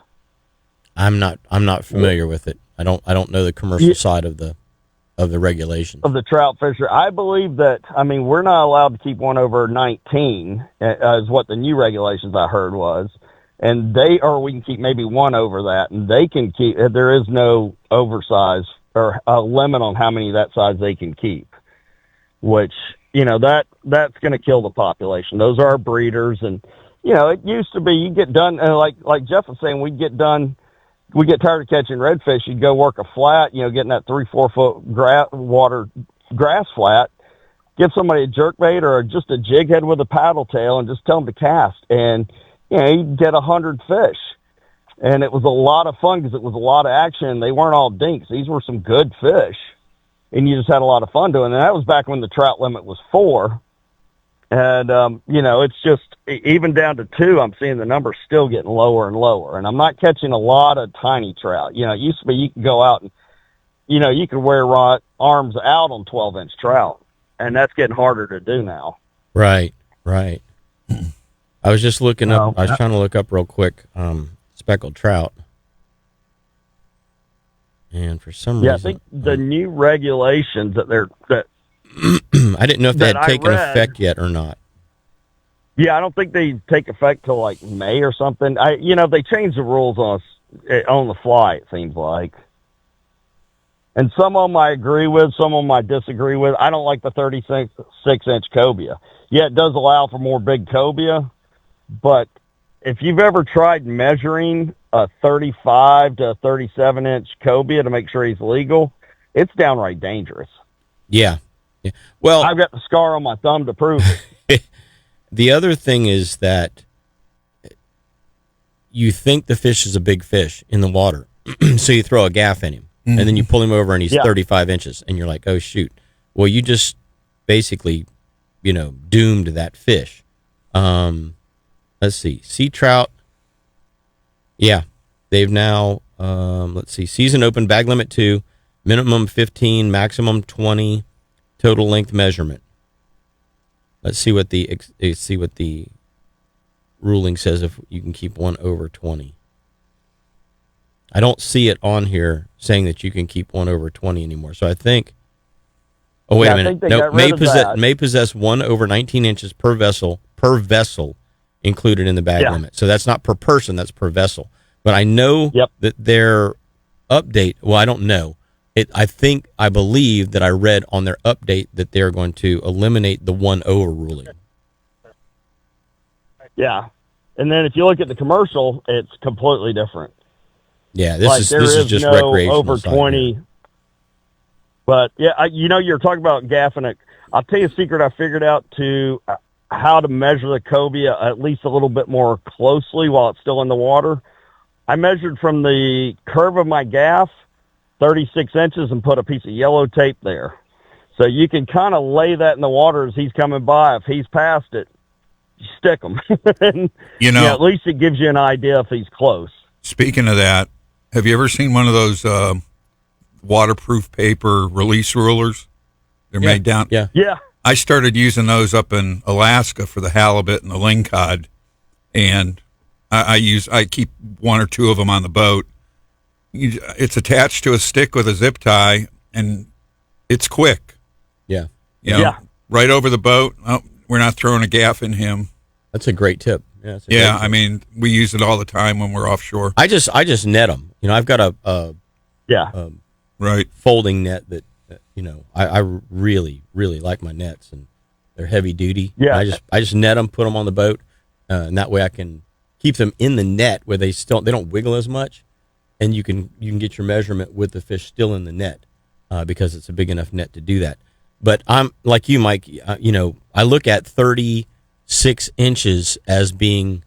I'm not familiar with it. I don't know the commercial side of the regulations of the trout fisher. I believe that. I mean, we're not allowed to keep one over 19, is what the new regulations I heard was. And we can keep maybe one over that, and they can keep. There is no oversize or a limit on how many that size they can keep, which that's going to kill the population. Those are breeders, and it used to be you get done like Jeff was saying, we get tired of catching redfish. You'd go work a flat, getting that 3-4 foot grass flat. Give somebody a jerkbait or just a jig head with a paddle tail, and just tell them to cast and. You'd get 100 fish. And it was a lot of fun because it was a lot of action. They weren't all dinks. These were some good fish. And you just had a lot of fun doing it. And that was back when the trout limit was 4. And, it's just, even down to 2, I'm seeing the numbers still getting lower and lower. And I'm not catching a lot of tiny trout. It used to be you could go out and, you could wear arms out on 12-inch trout. And that's getting harder to do now. Right. I was just looking up. I was trying to look up real quick, speckled trout, and for some reason, I think the new regulations that I didn't know if they had taken effect yet or not. Yeah, I don't think they take effect till like May or something. They change the rules on the fly. It seems like, and some of them I agree with, some of them I disagree with. I don't like the 36-inch cobia. Yeah, it does allow for more big cobia. But if you've ever tried measuring a 35 to 37-inch cobia to make sure he's legal, it's downright dangerous. Yeah. Well, I've got the scar on my thumb to prove it. The other thing is that you think the fish is a big fish in the water, so you throw a gaff in him, and then you pull him over and he's 35 inches, and you're like, oh, shoot. Well, you just basically, doomed that fish. Let's see, sea trout. Yeah, they've now, season open, bag limit 2, minimum 15, maximum 20, total length measurement. Let's see what the ruling says if you can keep one over 20. I don't see it on here saying that you can keep one over 20 anymore. So I think, a minute. No, may possess one over 19 inches per vessel included in the bag limit. So that's not per person, that's per vessel. But I know that their update, well, I don't know. I believe that I read on their update that they're going to eliminate the 1 over ruling. Yeah. And then if you look at the commercial, it's completely different. Yeah, this is just recreational. Over 20. Here. But you're talking about gaffing it. I'll tell you a secret I figured out to how to measure the cobia at least a little bit more closely while it's still in the water. I measured from the curve of my gaff 36 inches and put a piece of yellow tape there. So you can kind of lay that in the water as he's coming by. If he's past it, you stick him. At least it gives you an idea if he's close. Speaking of that, have you ever seen one of those waterproof paper release rulers? They're made down. Yeah. I started using those up in Alaska for the halibut and the lingcod, and I keep 1 or 2 of them on the boat. It's attached to a stick with a zip tie, and it's quick. Yeah. Right over the boat. Oh, we're not throwing a gaff in him. That's a great tip. it's a Yeah, great I mean, we use it all the time when we're offshore. I just net them. I've got a Right. folding net that I really like my nets, and they're heavy duty. Yeah. And I just net them, put them on the boat, and that way I can keep them in the net where they don't wiggle as much, and you can get your measurement with the fish still in the net because it's a big enough net to do that. But I'm like you, Mike. I look at 36 inches as being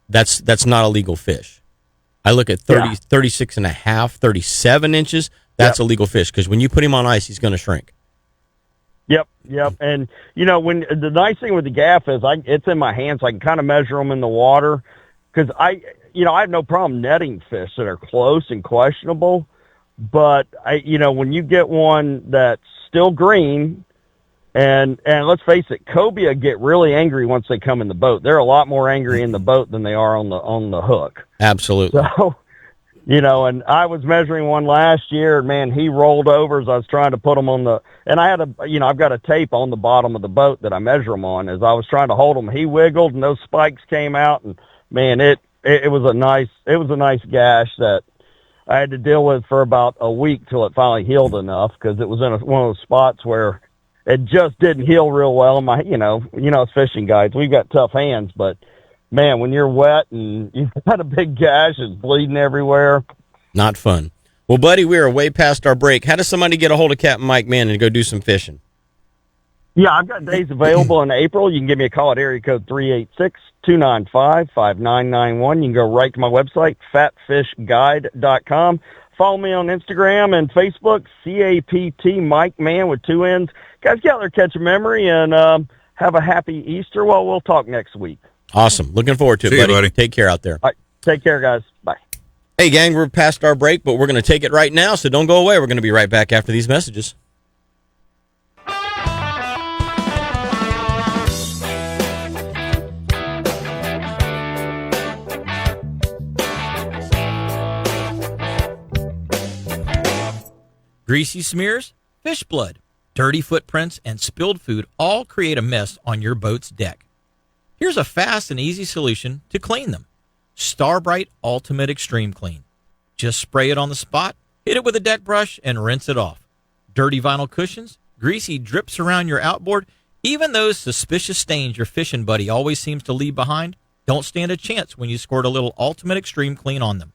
that's not a legal fish. I look at 36 and a half, 37 inches. That's a legal fish because when you put him on ice, he's going to shrink. Yep. And when the nice thing with the gaff is it's in my hands. So I can kind of measure them in the water because I have no problem netting fish that are close and questionable. But when you get one that's still green, and let's face it, cobia get really angry once they come in the boat. They're a lot more angry in the boat than they are on the hook. Absolutely. So, and I was measuring one last year, and man, he rolled over as I was trying to put him on and I had I've got a tape on the bottom of the boat that I measure him on. As I was trying to hold him, he wiggled and those spikes came out, and man, it was a nice gash that I had to deal with for about a week till it finally healed enough, because it was in one of those spots where it just didn't heal real well. As fishing guides, we've got tough hands, but man, when you're wet and you've got a big gash, it's bleeding everywhere. Not fun. Well, buddy, we are way past our break. How does somebody get a hold of Captain Mike Mann and go do some fishing? Yeah, I've got days available in April. You can give me a call at area code 386-295-5991. You can go right to my website, fatfishguide.com. Follow me on Instagram and Facebook, CAPT Mike Mann with 2 N's. Guys, get out there, catch a memory, and have a happy Easter. Well, we'll talk next week. Awesome. Looking forward to it, See you, buddy. Take care out there. All right, take care, guys. Bye. Hey, gang, we're past our break, but we're going to take it right now, so don't go away. We're going to be right back after these messages. Greasy smears, fish blood, dirty footprints, and spilled food all create a mess on your boat's deck. Here's a fast and easy solution to clean them. Starbright Ultimate Extreme Clean. Just spray it on the spot, hit it with a deck brush, and rinse it off. Dirty vinyl cushions, greasy drips around your outboard, even those suspicious stains your fishing buddy always seems to leave behind, don't stand a chance when you squirt a little Ultimate Extreme Clean on them.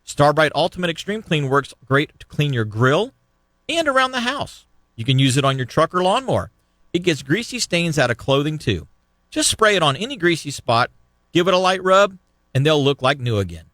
Starbright Ultimate Extreme Clean works great to clean your grill and around the house. You can use it on your truck or lawnmower. It gets greasy stains out of clothing too. Just spray it on any greasy spot, give it a light rub, and they'll look like new again.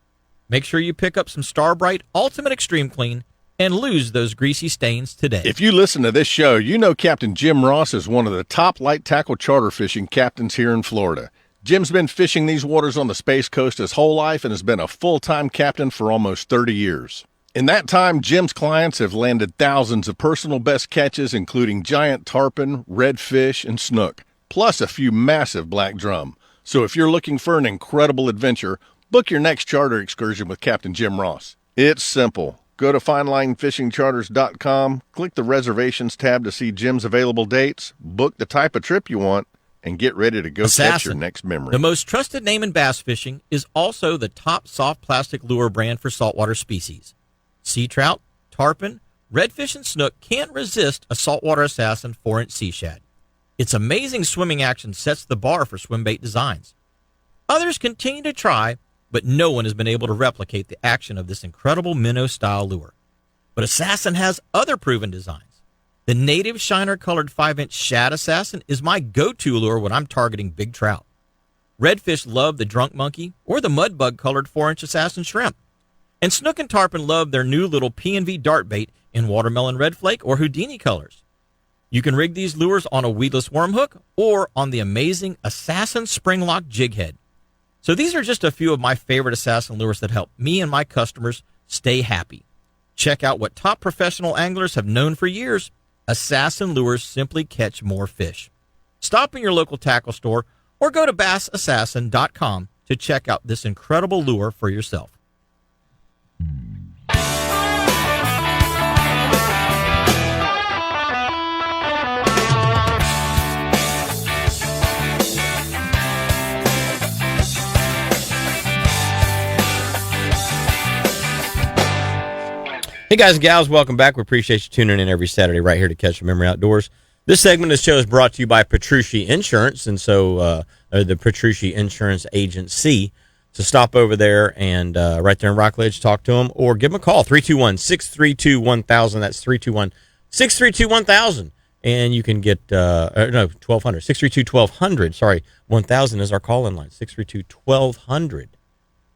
Make sure you pick up some Starbright Ultimate Extreme Clean and lose those greasy stains today. If you listen to this show, you know Captain Jim Ross is one of the top light tackle charter fishing captains here in Florida. Jim's been fishing these waters on the Space Coast his whole life and has been a full-time captain for almost 30 years. In that time, Jim's clients have landed thousands of personal best catches, including giant tarpon, redfish, and snook, plus a few massive black drum. So if you're looking for an incredible adventure, book your next charter excursion with Captain Jim Ross. It's simple. Go to finelinefishingcharters.com, click the reservations tab to see Jim's available dates, book the type of trip you want, and get ready to go catch your next memory. The most trusted name in bass fishing is also the top soft plastic lure brand for saltwater species. Sea trout, tarpon, redfish, and snook can't resist a saltwater assassin 4-inch sea shad. Its amazing swimming action sets the bar for swim bait designs. Others continue to try, but no one has been able to replicate the action of this incredible minnow-style lure. But Assassin has other proven designs. The native shiner-colored 5-inch shad assassin is my go-to lure when I'm targeting big trout. Redfish love the drunk monkey or the mudbug-colored 4-inch assassin shrimp. And snook and tarpon love their new little P&V dart bait in watermelon red flake or Houdini colors. You can rig these lures on a weedless worm hook or on the amazing Assassin Spring Lock jig head. So these are just a few of my favorite Assassin lures that help me and my customers stay happy. Check out what top professional anglers have known for years. Assassin lures simply catch more fish. Stop in your local tackle store or go to bassassassin.com to check out this incredible lure for yourself. Hey guys and gals, welcome back. We appreciate you tuning in every Saturday right here to Catch the Memory Outdoors. This segment of the show is brought to you by Petrucci Insurance, and so the Petrucci Insurance Agency. So stop over there and right there in Rockledge, talk to them, or give them a call, 321-632-1000. That's 321-632-1000. And you can get, 1200, 632-1200. Sorry, 1000 is our call-in line, 632-1200.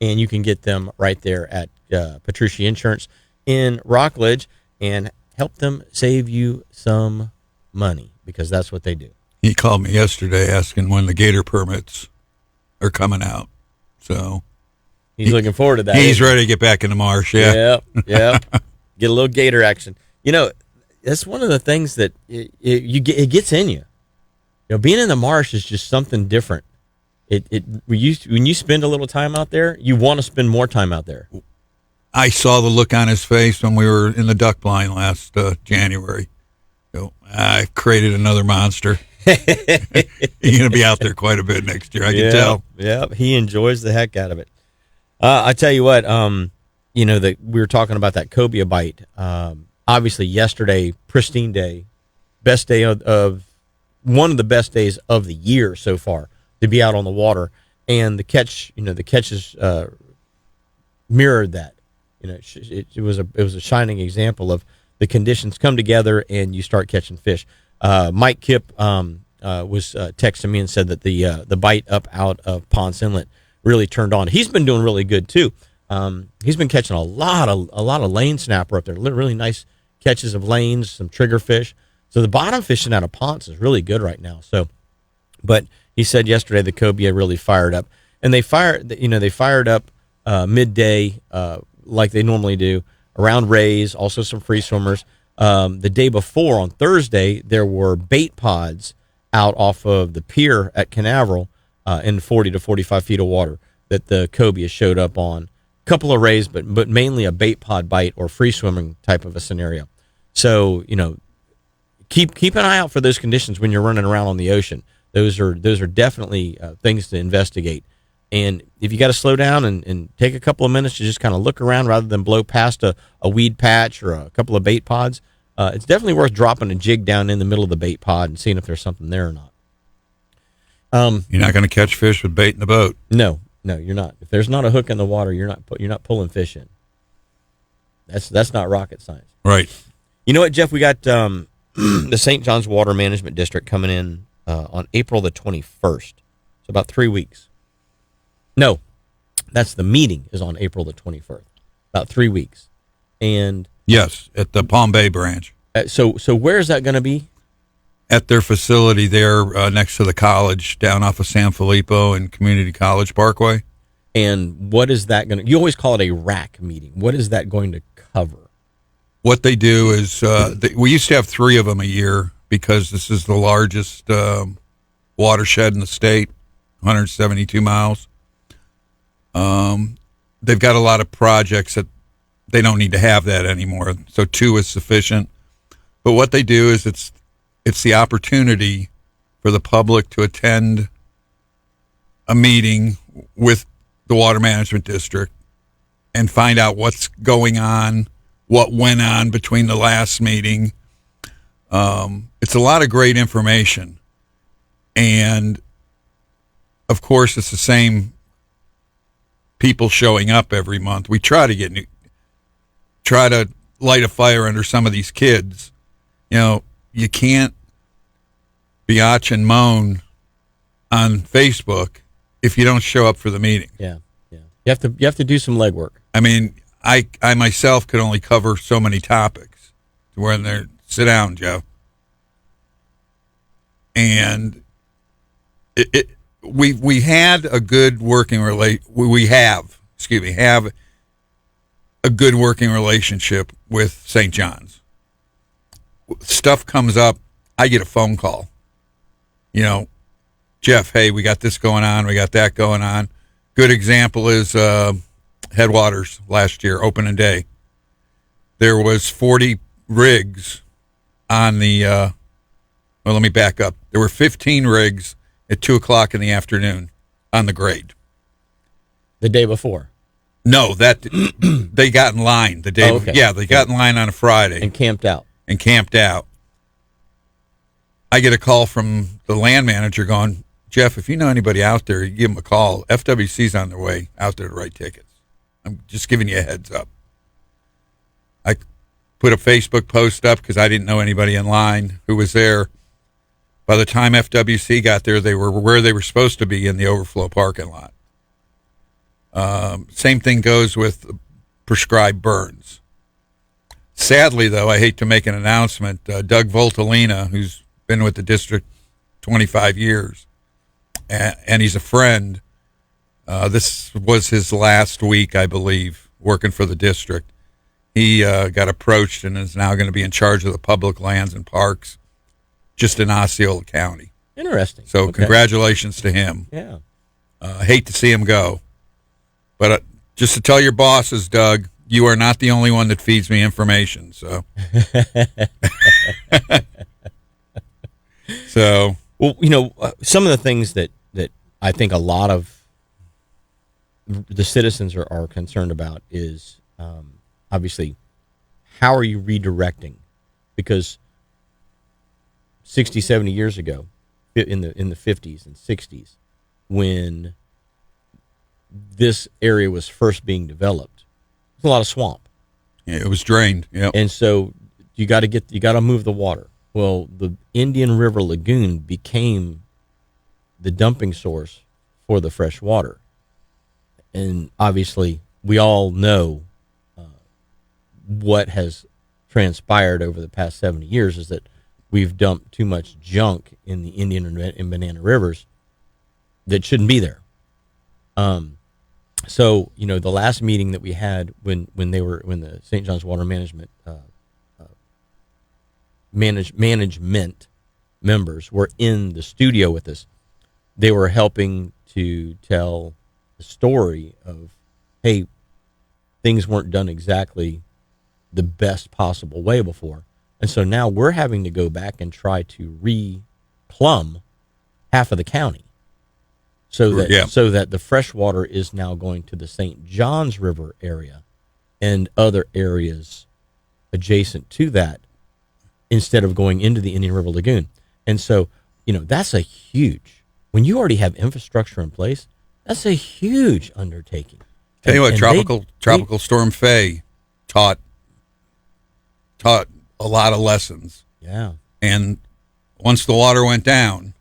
And you can get them right there at Petrucci Insurance in Rockledge and help them save you some money, because that's what they do. He called me yesterday asking when the gator permits are coming out. So he's looking forward to that. He's ready to get back in the marsh. Yeah. Yep. Get a little gator action. You know, that's one of the things that it gets in you. You know, being in the marsh is just something different. When you spend a little time out there, you want to spend more time out there. I saw the look on his face when we were in the duck blind last January. So I created another monster. He's going to be out there quite a bit next year, I can tell. Yeah, he enjoys the heck out of it. I tell you what, we were talking about that cobia bite. Obviously, yesterday, pristine day, best day of one of the best days of the year so far to be out on the water, and the catches mirrored that. You know, it was a shining example of the conditions come together and you start catching fish. Mike Kip was texting me and said that the bite up out of Ponce Inlet really turned on. He's been doing really good too. He's been catching a lot of lane snapper up there. Really nice catches of lanes, some trigger fish. So the bottom fishing out of Ponce is really good right now. So, but he said yesterday the cobia really fired up, and they fired up midday like they normally do around rays. Also some free swimmers. The day before, on Thursday, there were bait pods out off of the pier at Canaveral in 40 to 45 feet of water that the cobia showed up on. A couple of rays, but mainly a bait pod bite or free swimming type of a scenario. So, keep an eye out for those conditions when you're running around on the ocean. Those are definitely things to investigate. And if you got to slow down and take a couple of minutes to just kind of look around rather than blow past a weed patch or a couple of bait pods, it's definitely worth dropping a jig down in the middle of the bait pod and seeing if there's something there or not. You're not going to catch fish with bait in the boat. No, you're not. If there's not a hook in the water, you're not pulling fish in. That's not rocket science. Right. You know what, Jeff? We got the St. John's Water Management District coming in on April the 21st. So about 3 weeks. No, that's the meeting is on April the 21st. About 3 weeks. And yes, at the Palm Bay branch. So where is that going to be? At their facility there next to the college down off of San Filippo and Community College Parkway. And what is that going to, you always call it a RAC meeting. What is that going to cover? What they do is, we used to have 3 of them a year because this is the largest watershed in the state, 172 miles. They've got a lot of projects that they don't need to have that anymore. So 2 is sufficient. But what they do is it's the opportunity for the public to attend a meeting with the Water Management District and find out what's going on, what went on between the last meeting. It's a lot of great information. And, of course, it's the same people showing up every month. We try to light a fire under some of these kids. You can't biatch and moan on Facebook if you don't show up for the meeting. Yeah. You have to do some legwork. I mean, I myself could only cover so many topics. When they're sit down, Joe. And we had a good working have a good working relationship with St. John's. Stuff comes up, I get a phone call. Jeff, hey, we got this going on, we got that going on. Good example is Headwaters last year, opening day. There was 40 rigs on the, let me back up. There were 15 rigs at 2:00 in the afternoon on the grade. The day before? No, that they got in line the day. Oh, okay. Yeah, they got in line on a Friday And camped out. I get a call from the land manager going, Jeff, if you know anybody out there, you give them a call. FWC's on their way out there to write tickets. I'm just giving you a heads up. I put a Facebook post up because I didn't know anybody in line who was there. By the time FWC got there, they were where they were supposed to be in the overflow parking lot. Same thing goes with prescribed burns. Sadly, though, I hate to make an announcement. Doug Voltalina, who's been with the district 25 years, and he's a friend. This was his last week, I believe, working for the district. He got approached and is now going to be in charge of the public lands and parks just in Osceola County. Interesting. So Okay. congratulations to him. Yeah. I hate to see him go. But just to tell your bosses, Doug, you are not the only one that feeds me information. So, Well, some of the things that I think a lot of the citizens are concerned about is obviously how are you redirecting? Because 60, 70 years ago, in the 50s and 60s, when this area was first being developed, there's a lot of swamp. yeah, it was drained. Yeah. And so you got to move the water. Well, the Indian River Lagoon became the dumping source for the fresh water. And obviously, we all know what has transpired over the past 70 years is that we've dumped too much junk in the Indian and Banana rivers that shouldn't be there. So, the last meeting that we had when the St. John's Water Management management members were in the studio with us, they were helping to tell the story of, hey, things weren't done exactly the best possible way before. And so now we're having to go back and try to re-plumb half of the county so that the fresh water is now going to the St. John's River area and other areas adjacent to that instead of going into the Indian River Lagoon. And so, that's a huge, when you already have infrastructure in place, that's a huge undertaking. Tell you what, Tropical Storm Faye taught a lot of lessons. Yeah. And once the water went down,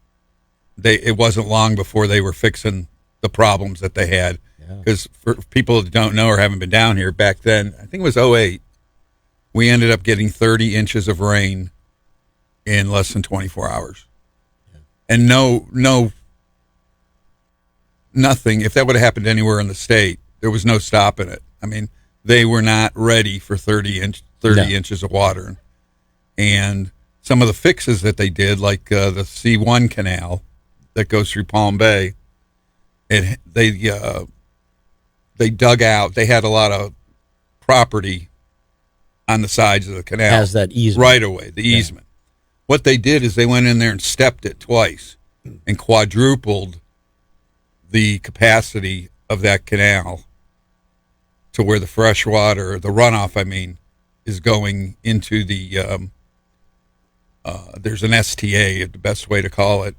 it wasn't long before they were fixing the problems that they had. Because for people that don't know or haven't been down here, back then, I think it was 2008, we ended up getting 30 inches of rain in less than 24 hours. Yeah. And nothing, if that would have happened anywhere in the state, there was no stopping it. I mean, they were not ready for 30 inches of water. And some of the fixes that they did, like the C1 canal that goes through Palm Bay, they dug out, they had a lot of property on the sides of the canal. Has that easement. Right away, the easement. What they did is they went in there and stepped it twice and quadrupled the capacity of that canal to where the fresh water, the runoff, is going into the, there's an STA, the best way to call it,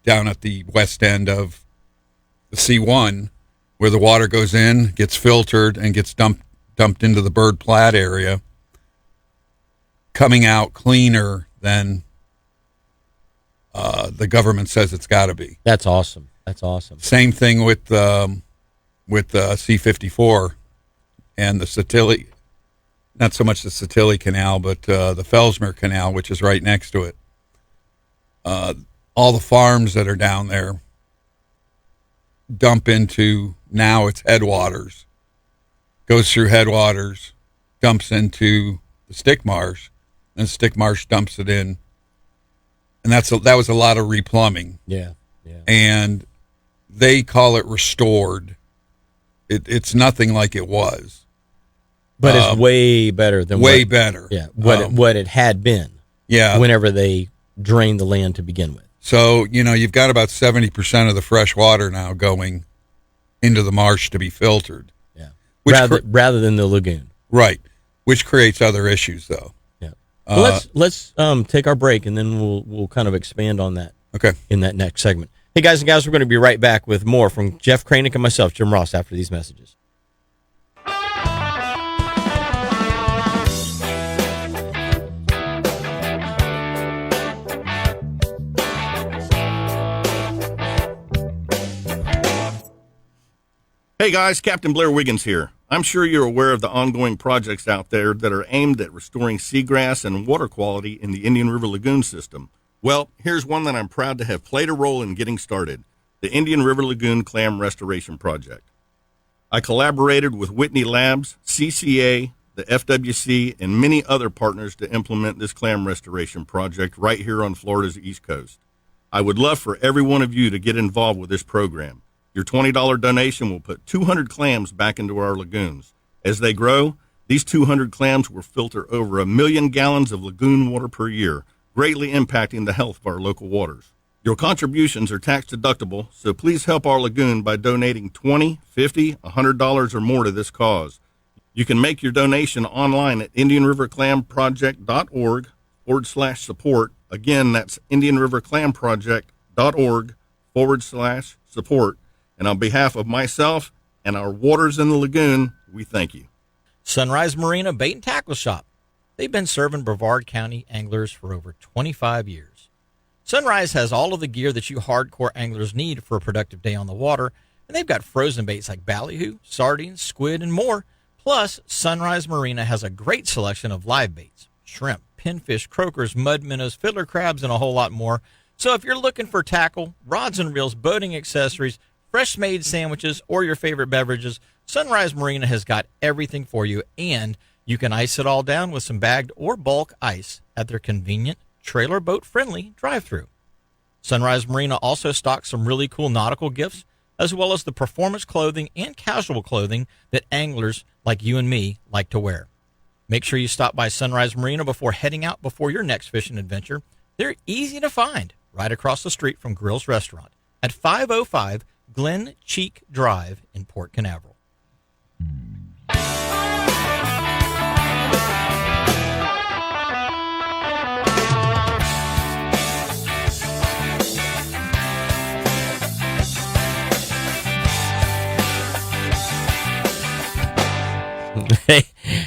down at the west end of the C1, where the water goes in, gets filtered, and gets dumped into the Bird Platte area, coming out cleaner than the government says it's got to be. That's awesome. Same thing with C-54 and the Satilli, not so much the Satilli Canal, but the Fellsmere Canal, which is right next to it. All the farms that are down there dump into, now it's headwaters, goes through headwaters, dumps into the stick marsh, and stick marsh dumps it in. And that was a lot of replumbing. Yeah. And they call it restored. It's nothing like it was. But it's way better than better. Yeah, what it had been. Yeah. Whenever they drained the land to begin with. So, you've got about 70% of the fresh water now going into the marsh to be filtered. rather than the lagoon. Right, which creates other issues, though. Yeah. Well, let's take our break, and then we'll kind of expand on that. Okay. In that next segment. Hey, guys and gals, we're going to be right back with more from Jeff Kraynik and myself, Jim Ross, after these messages. Hey guys, Captain Blair Wiggins here. I'm sure you're aware of the ongoing projects out there that are aimed at restoring seagrass and water quality in the Indian River Lagoon system. Well, here's one that I'm proud to have played a role in getting started, the Indian River Lagoon Clam Restoration Project. I collaborated with Whitney Labs, CCA, the FWC, and many other partners to implement this clam restoration project right here on Florida's East Coast. I would love for every one of you to get involved with this program. Your $20 donation will put 200 clams back into our lagoons. As they grow, these 200 clams will filter over 1 million gallons of lagoon water per year, greatly impacting the health of our local waters. Your contributions are tax deductible, so please help our lagoon by donating $20, $50, $100 or more to this cause. You can make your donation online at IndianRiverClamProject.org/support. Again, that's IndianRiverClamProject.org/support. And on behalf of myself and our waters in the lagoon, we thank you. Sunrise Marina Bait and Tackle Shop. They've been serving Brevard County anglers for over 25 years. Sunrise has all of the gear that you hardcore anglers need for a productive day on the water, and they've got frozen baits like ballyhoo, sardines, squid, and more. Plus, Sunrise Marina has a great selection of live baits, shrimp, pinfish, croakers, mud minnows, fiddler crabs, and a whole lot more. So if you're looking for tackle, rods and reels, boating accessories, fresh-made sandwiches, or your favorite beverages, Sunrise Marina has got everything for you, and you can ice it all down with some bagged or bulk ice at their convenient, trailer boat-friendly drive-thru. Sunrise Marina also stocks some really cool nautical gifts, as well as the performance clothing and casual clothing that anglers like you and me like to wear. Make sure you stop by Sunrise Marina before heading out before your next fishing adventure. They're easy to find right across the street from Grill's Restaurant at 505 Glen Cheek Drive in Port Canaveral.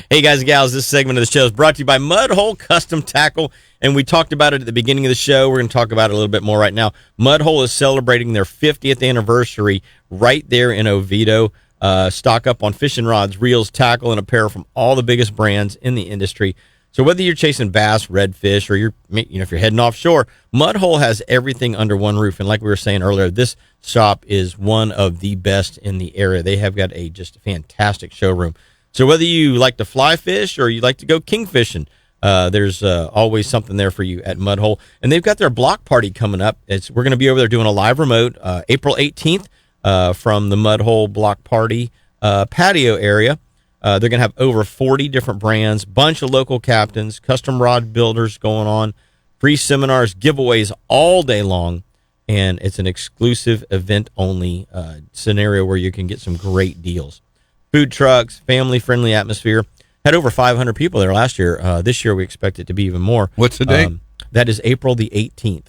Hey guys and gals, this segment of the show is brought to you by Mudhole Custom Tackle, and we talked about it at the beginning of the show. We're going to talk about it a little bit more right now. Mudhole is celebrating their 50th anniversary right there in Oviedo. Stock up on fishing rods, reels, tackle, and apparel from all the biggest brands in the industry. So whether you're chasing bass, redfish, or if you're heading offshore, Mudhole has everything under one roof. And like we were saying earlier, this shop is one of the best in the area. They have got a just fantastic showroom. So whether you like to fly fish or you like to go king fishing, there's always something there for you at Mudhole. And they've got their block party coming up. We're going to be over there doing a live remote April 18th from the Mudhole block party patio area. They're going to have over 40 different brands, bunch of local captains, custom rod builders going on, free seminars, giveaways all day long. And it's an exclusive event-only scenario where you can get some great deals. Food trucks, family-friendly atmosphere. Had over 500 people there last year. This year we expect it to be even more. What's the date? That is April the 18th.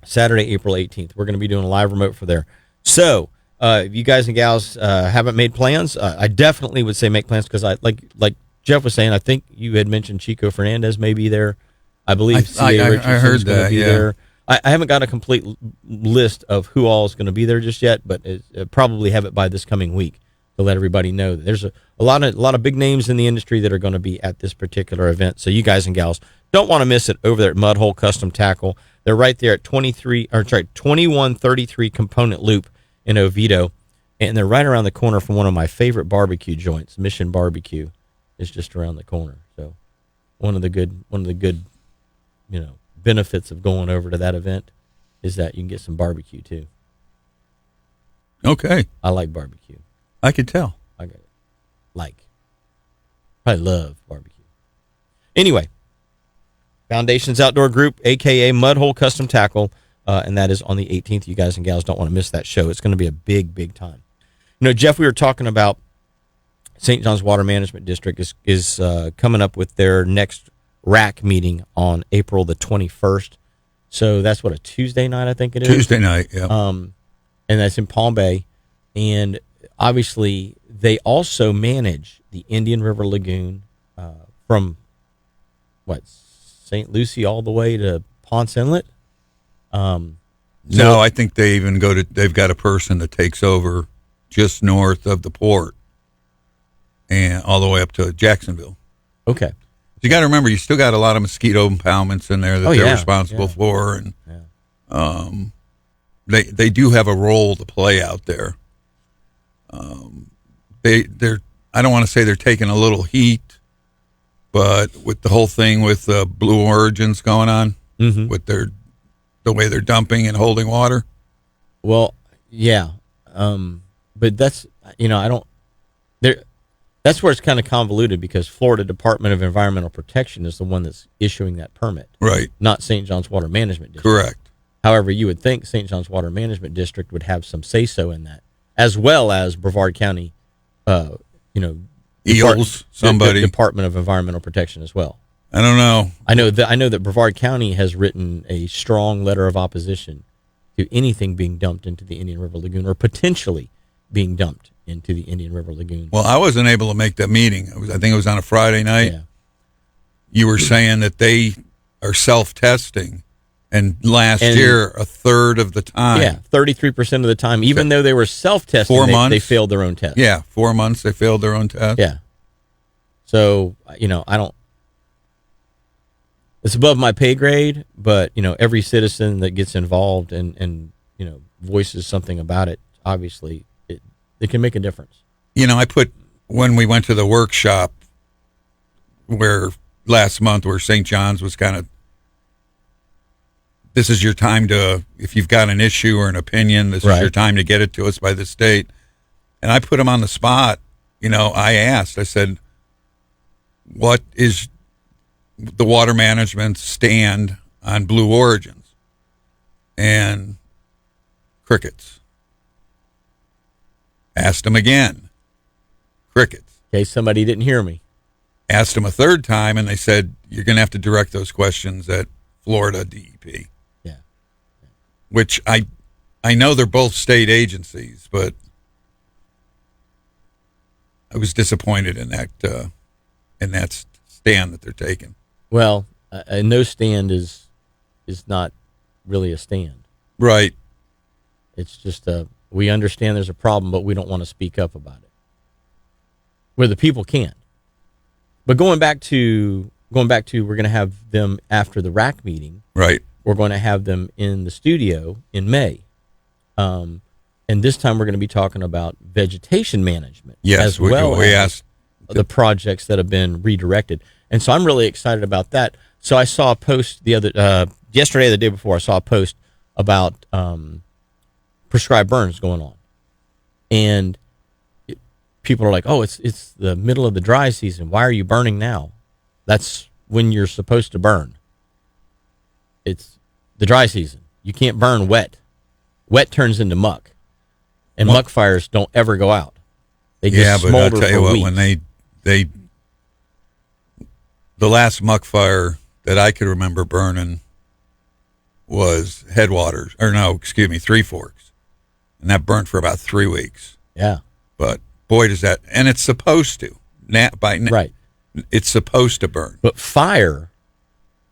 Saturday, April 18th. We're going to be doing a live remote for there. So, if you guys and gals haven't made plans, I definitely would say make plans because like Jeff was saying, I think you had mentioned Chico Fernandez may be there. I believe C.A. Richardson's going to be there. I haven't got a complete list of who all is going to be there just yet, but probably have it by this coming week to let everybody know that there's a lot of big names in the industry that are going to be at this particular event. So you guys and gals don't want to miss it over there at Mudhole Custom Tackle. They're right there at 2133 Component Loop in Oviedo, and they're right around the corner from one of my favorite barbecue joints. Mission Barbecue is just around the corner. So one of the good benefits of going over to that event is that you can get some barbecue too. Okay. I like barbecue. I could tell. I probably love barbecue. Anyway, Foundations Outdoor Group, a.k.a. Mudhole Custom Tackle, and that is on the 18th. You guys and gals don't want to miss that show. It's going to be a big, big time. Jeff, we were talking about St. John's Water Management District is coming up with their next RAC meeting on April the 21st. So that's a Tuesday night, I think it is. Tuesday night, yeah. And that's in Palm Bay. And obviously, they also manage the Indian River Lagoon from, St. Lucie all the way to Ponce Inlet? No, I think they even they've got a person that takes over just north of the port and all the way up to Jacksonville. Okay. You got to remember, you still got a lot of mosquito impoundments in there that they're responsible for, and they do have a role to play out there. They're I don't want to say they're taking a little heat, but with the whole thing with Blue Origins going on, with the way they're dumping and holding water. Well, yeah, but that's I don't there. That's where it's kind of convoluted because Florida Department of Environmental Protection is the one that's issuing that permit, right? Not St. John's Water Management District. Correct. However, you would think St. John's Water Management District would have some say-so in that, as well as Brevard County, EOLS, somebody Department of Environmental Protection as well. I don't know. I know that Brevard County has written a strong letter of opposition to anything being dumped into the Indian River Lagoon or potentially being dumped into the Indian River Lagoon. Well, I wasn't able to make that meeting. I think it was on a Friday night. Yeah. You were saying that they are self-testing, and last year, a third of the time. Yeah, 33% of the time, even though they were self-testing, 4 months, they failed their own test. Yeah, 4 months they failed their own test. Yeah. So, I don't, it's above my pay grade, but, every citizen that gets involved and voices something about it, obviously, it can make a difference. When we went to the workshop last month where St. John's was kind of, this is your time if you've got an issue or an opinion, this is your time to get it to us by the state. And I put them on the spot. I said, what is the water management stand on Blue Origins? And crickets. Asked them again. Crickets. Okay, somebody didn't hear me. Asked them a third time, and they said, you're going to have to direct those questions at Florida DEP. Yeah. Which I know they're both state agencies, but I was disappointed in that stand that they're taking. Well, a no stand is not really a stand. Right. It's just we understand there's a problem, but we don't want to speak up about it. Where the people can. But going back to we're going to have them after the RAC meeting. Right. We're going to have them in the studio in May. And this time we're going to be talking about vegetation management. Yes, as well as asked the projects that have been redirected. And so I'm really excited about that. So I saw a post yesterday or the day before, I saw a post about prescribed burns going on. And people are like, oh, it's the middle of the dry season. Why are you burning now? That's when you're supposed to burn. It's the dry season. You can't burn wet. Wet turns into muck. And muck fires don't ever go out. They just smolder I'll tell you for what, weeks. when the last muck fire that I could remember burning was Three Forks. And that burned for about 3 weeks. Yeah. But boy, does that, and it's supposed to. Right. It's supposed to burn. But fire,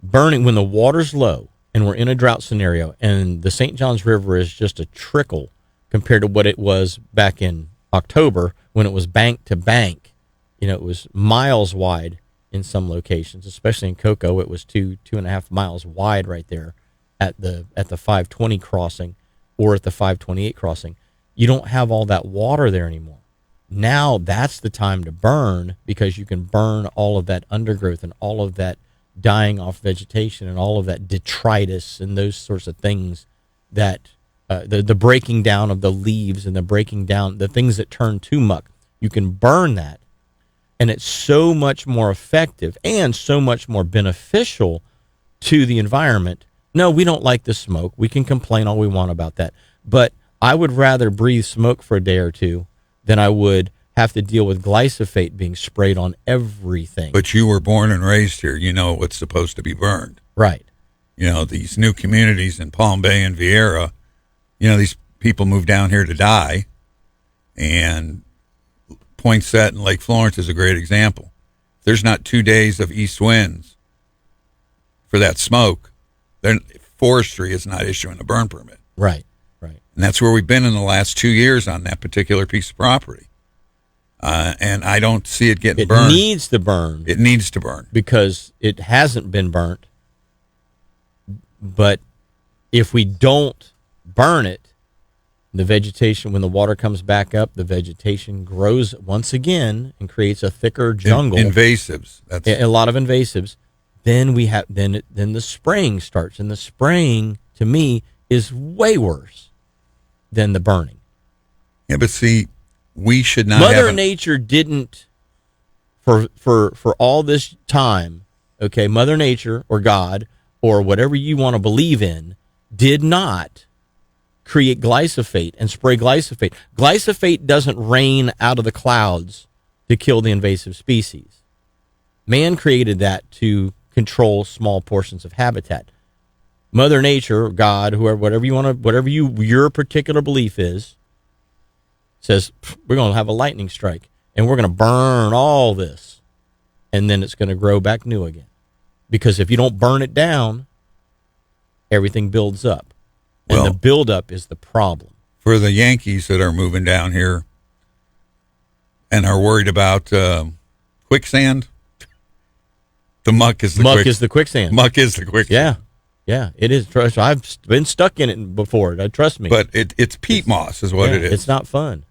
burning when the water's low and we're in a drought scenario and the St. Johns River is just a trickle compared to what it was back in October when it was bank to bank. It was miles wide in some locations, especially in Cocoa. It was 2.5 miles wide right there at the 520 crossing or at the 528 crossing. You don't have all that water there anymore. Now that's the time to burn because you can burn all of that undergrowth and all of that dying off vegetation and all of that detritus and those sorts of things that the breaking down of the leaves and the breaking down, the things that turn to muck. You can burn that, and it's so much more effective and so much more beneficial to the environment. No, we don't like the smoke. We can complain all we want about that, but I would rather breathe smoke for a day or two than I would have to deal with glyphosate being sprayed on everything. But you were born and raised here. You know what's supposed to be burned. Right. You know, these new communities in Palm Bay and Vieira, you know, these people moved down here to die. And Poinsett and Lake Florence is a great example. There's not 2 days of east winds for that smoke. Then forestry is not issuing a burn permit. Right, right. And that's where we've been in the last 2 years on that particular piece of property. And I don't see it getting burned. It needs to burn. It needs to burn. Because it hasn't been burnt. But if we don't burn it, the vegetation, when the water comes back up, the vegetation grows once again and creates a thicker jungle. Invasives. That's a lot of invasives. Then we have then the spraying starts, and the spraying to me is way worse than the burning. Yeah, but see, we should not. Mother Nature didn't for all this time. Okay, Mother Nature or God or whatever you want to believe in did not create glyphosate and spray glyphosate. Glyphosate doesn't rain out of the clouds to kill the invasive species. Man created that to control small portions of habitat. Mother Nature, God, whoever, whatever you want to, whatever your particular belief is, says we're going to have a lightning strike and we're going to burn all this, and then it's going to grow back new again. Because if you don't burn it down, everything builds up. And the buildup is the problem. For the Yankees that are moving down here and are worried about quicksand, the muck is the quicksand. Muck is the quicksand. Yeah, it is. Trust. I've been stuck in it before. Trust me. But it's peat moss is what it is. It's not fun.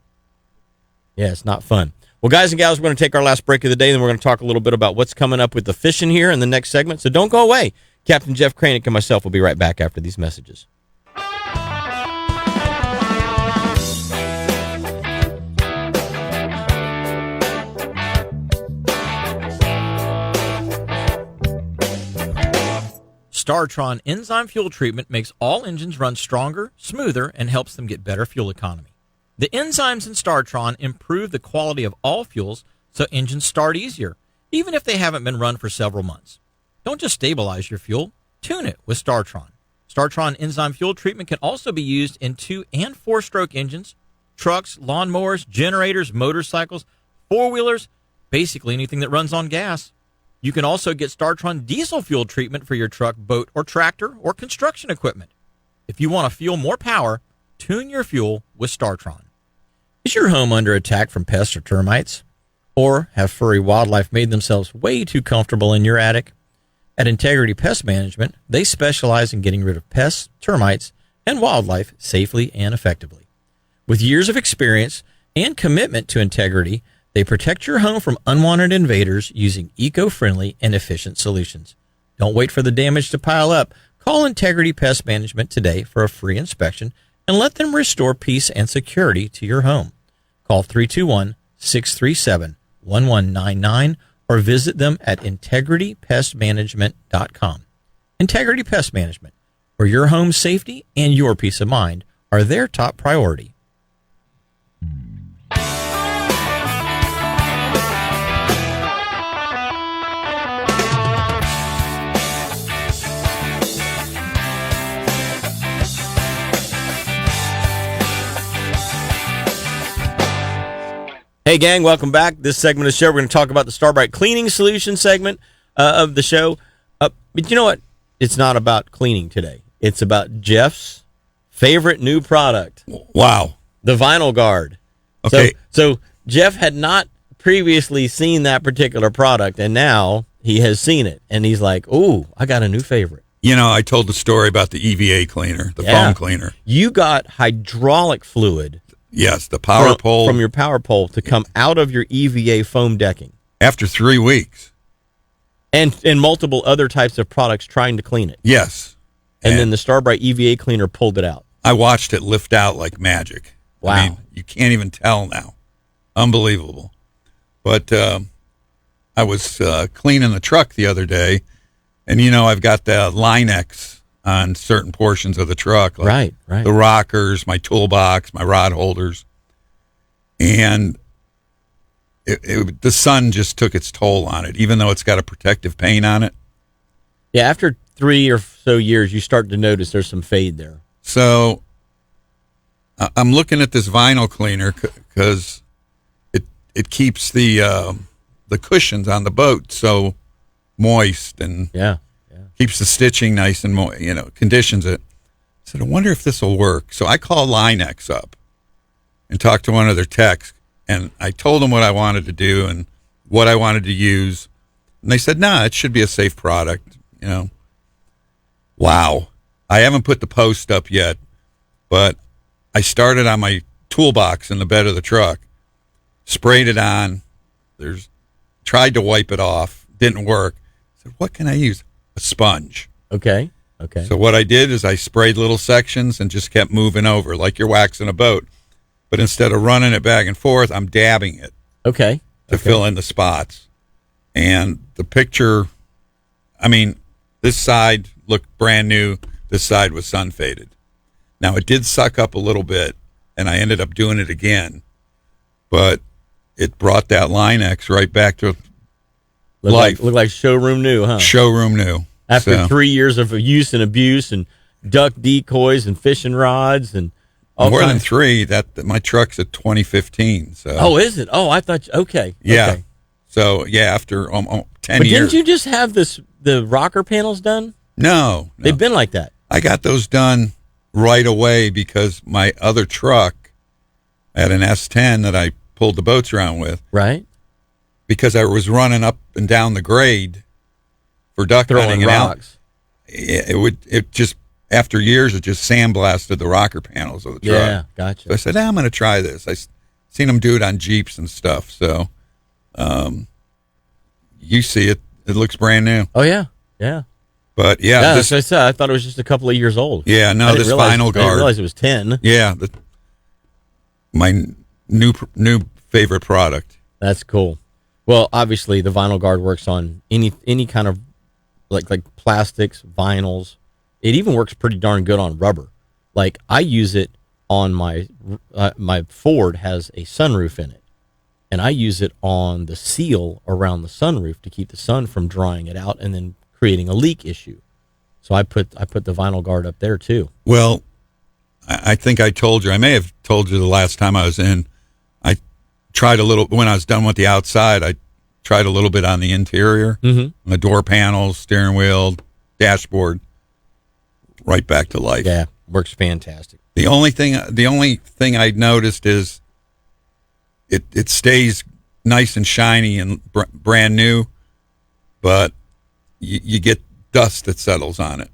Yeah, it's not fun. Well, guys and gals, we're going to take our last break of the day, and then we're going to talk a little bit about what's coming up with the fishing here in the next segment. So don't go away. Captain Jeff Kraynik and myself will be right back after these messages. StarTron enzyme fuel treatment makes all engines run stronger, smoother, and helps them get better fuel economy. The enzymes in StarTron improve the quality of all fuels so engines start easier, even if they haven't been run for several months. Don't just stabilize your fuel, tune it with StarTron. StarTron enzyme fuel treatment can also be used in 2- and 4-stroke engines, trucks, lawnmowers, generators, motorcycles, 4-wheelers, basically anything that runs on gas. You can also get StarTron diesel fuel treatment for your truck, boat, or tractor, or construction equipment. If you want to fuel more power, tune your fuel with StarTron. Is your home under attack from pests or termites? Or have furry wildlife made themselves way too comfortable in your attic? At Integrity Pest Management, they specialize in getting rid of pests, termites, and wildlife safely and effectively. With years of experience and commitment to integrity, they protect your home from unwanted invaders using eco-friendly and efficient solutions. Don't wait for the damage to pile up. Call Integrity Pest Management today for a free inspection and let them restore peace and security to your home. Call 321-637-1199 or visit them at integritypestmanagement.com. Integrity Pest Management, where your home's safety and your peace of mind are their top priority. Hey, gang, welcome back. This segment of the show, we're going to talk about the Starbright Cleaning Solution segment of the show. But you know what? It's not about cleaning today. It's about Jeff's favorite new product. Wow. The Vinyl Guard. Okay. So Jeff had not previously seen that particular product, and now he has seen it. And he's like, ooh, I got a new favorite. You know, I told the story about the EVA cleaner, the foam cleaner. You got hydraulic fluid. Yes, the power pole. From your power pole to come out of your EVA foam decking. After 3 weeks. And multiple other types of products trying to clean it. Yes. And then the Starbright EVA cleaner pulled it out. I watched it lift out like magic. Wow. I mean, you can't even tell now. Unbelievable. But I was cleaning the truck the other day, and, you know, I've got the Line-X on certain portions of the truck. Like right. the rockers, my toolbox, my rod holders. and the sun just took its toll on it, even though it's got a protective paint on it. Yeah, after 3 or so years, you start to notice there's some fade there. So I'm looking at this vinyl cleaner because it keeps the cushions on the boat so moist and keeps the stitching nice and conditions it. I said, I wonder if this will work. So I called Linex up and talked to one of their techs, and I told them what I wanted to do and what I wanted to use, and they said, "Nah, it should be a safe product." Wow. I haven't put the post up yet, but I started on my toolbox in the bed of the truck, sprayed it on. Tried to wipe it off, didn't work. I said, what can I use? A sponge. Okay. So what I did is I sprayed little sections and just kept moving over like you're waxing a boat. But instead of running it back and forth, I'm dabbing it. Okay. To fill in the spots. And the picture, this side looked brand new. This side was sun faded. Now, it did suck up a little bit, and I ended up doing it again. But it brought that Linex right back to life. Looked like showroom new, huh? Showroom new. After 3 years of use and abuse and duck decoys and fishing rods and all more kinds. than 3. That my truck's at 2015. So. Oh, is it? Oh, I thought. Okay. Yeah. Okay. So after 10 but years. Didn't you just have the rocker panels done? No. They've been like that. I got those done right away because my other truck had an S10 that I pulled the boats around with. Right. Because I was running up and down the grade for duck hunting throwing rocks. It just after years it just sandblasted the rocker panels of the truck. Yeah, gotcha. So I said, I'm going to try this. I seen them do it on Jeeps and stuff. So, you see it. It looks brand new. Oh yeah, yeah. But as I said, I thought it was just a couple of years old. Yeah, no, this vinyl guard. I didn't realize it was 10. Yeah, my new favorite product. That's cool. Well, obviously the vinyl guard works on any kind of like plastics, vinyls. It even works pretty darn good on rubber. Like I use it on my Ford has a sunroof in it, and I use it on the seal around the sunroof to keep the sun from drying it out and then creating a leak issue. So I put the vinyl guard up there too. Well, I think I told you. I may have told you the last time I was in. I tried a little when I was done with the outside. I tried a little bit on the interior, the door panels, steering wheel, dashboard. Right back to life. Yeah, works fantastic. The only thing I noticed is it stays nice and shiny and brand new, but you get dust that settles on it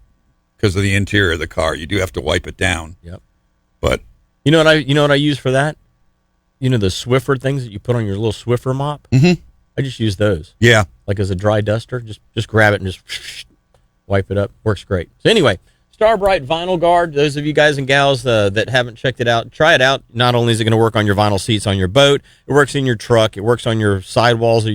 because of the interior of the car. You do have to wipe it down. Yep. But you know what I use for that? You know the Swiffer things that you put on your little Swiffer mop? Mm-hmm. I just use those. Yeah. Like as a dry duster. Just grab it and just wipe it up. Works great. So anyway, Starbright Vinyl Guard. Those of you guys and gals that haven't checked it out, try it out. Not only is it going to work on your vinyl seats on your boat, it works in your truck. It works on your sidewalls of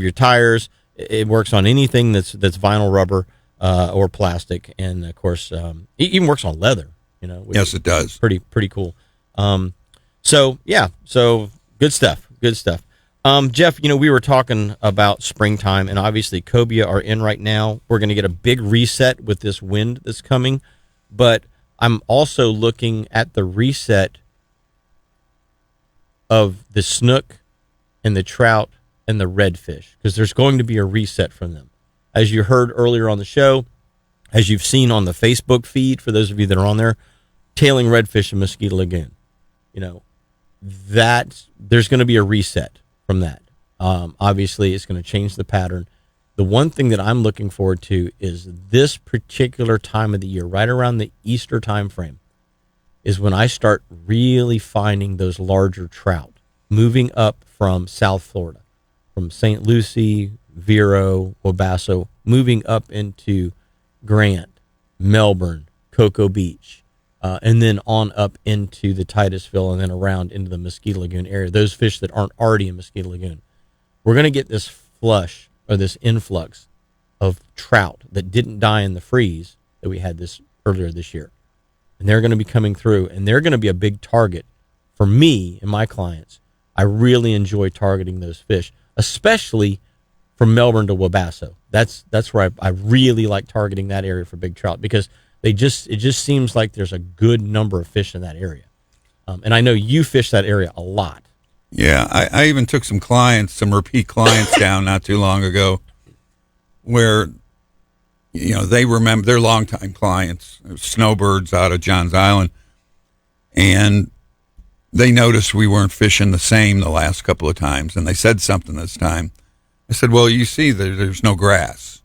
your tires. It works on anything that's vinyl, rubber, or plastic, and of course, it even works on leather. Yes, it does. Pretty cool. So good stuff. Good stuff. Jeff, we were talking about springtime, and obviously Cobia are in right now. We're going to get a big reset with this wind that's coming, but I'm also looking at the reset of the snook and the trout and the redfish, because there's going to be a reset from them. As you heard earlier on the show, as you've seen on the Facebook feed, for those of you that are on there, tailing redfish in Mosquito Lagoon, that there's going to be a reset from that. Obviously, it's going to change the pattern. The one thing that I'm looking forward to is this particular time of the year, right around the Easter time frame, is when I start really finding those larger trout moving up from South Florida, from St. Lucie, Vero, Wabasso, moving up into Grant, Melbourne, Cocoa Beach, and then on up into the Titusville and then around into the Mosquito Lagoon area, those fish that aren't already in Mosquito Lagoon. We're going to get this flush or this influx of trout that didn't die in the freeze that we had earlier this year. And they're going to be coming through, and they're going to be a big target for me and my clients, I really enjoy targeting those fish, especially from Melbourne to Wabasso. That's where I really like targeting that area for big trout, because it just seems like there's a good number of fish in that area. And I know you fish that area a lot. Yeah, I even took some repeat clients down not too long ago, where, they remember, they're longtime clients, snowbirds out of Johns Island, and they noticed we weren't fishing the same the last couple of times, and they said something this time. I said, well, you see, there's no grass.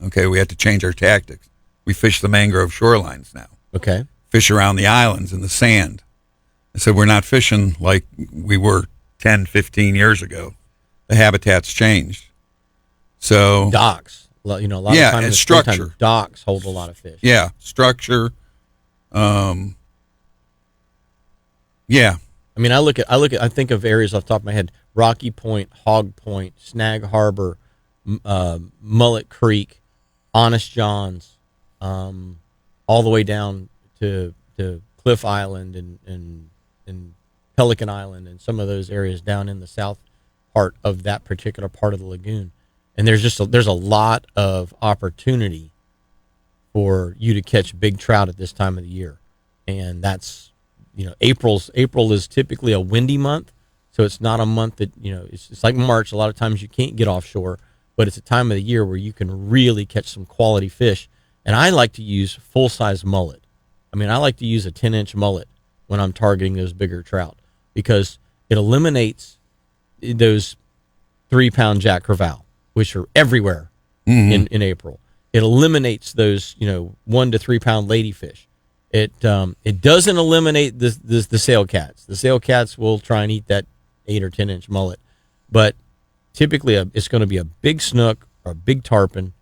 Okay, we had to change our tactics. We fish the mangrove shorelines now. Okay. Fish around the islands in the sand. I said, we're not fishing like we were 10, 15 years ago. The habitat's changed. So Docks. A lot of times in the structure. springtime, docks hold a lot of fish. Yeah, structure. Yeah. I mean, I think of areas off the top of my head: Rocky Point, Hog Point, Snag Harbor, Mullet Creek, Honest John's, all the way down to Cliff Island and Pelican Island, and some of those areas down in the south part of that particular part of the lagoon. And there's a lot of opportunity for you to catch big trout at this time of the year, and that's April is typically a windy month, so it's not a month that it's like March. A lot of times you can't get offshore, but it's a time of the year where you can really catch some quality fish. And I like to use full-size mullet. I mean, I like to use a 10-inch mullet when I'm targeting those bigger trout, because it eliminates those 3-pound Jack Crevalle, which are everywhere in April. It eliminates those 1 to 3 pound ladyfish. It doesn't eliminate the sail cats. The sail cats will try and eat that 8 or 10 inch mullet, but typically it's going to be a big snook or a big tarpon,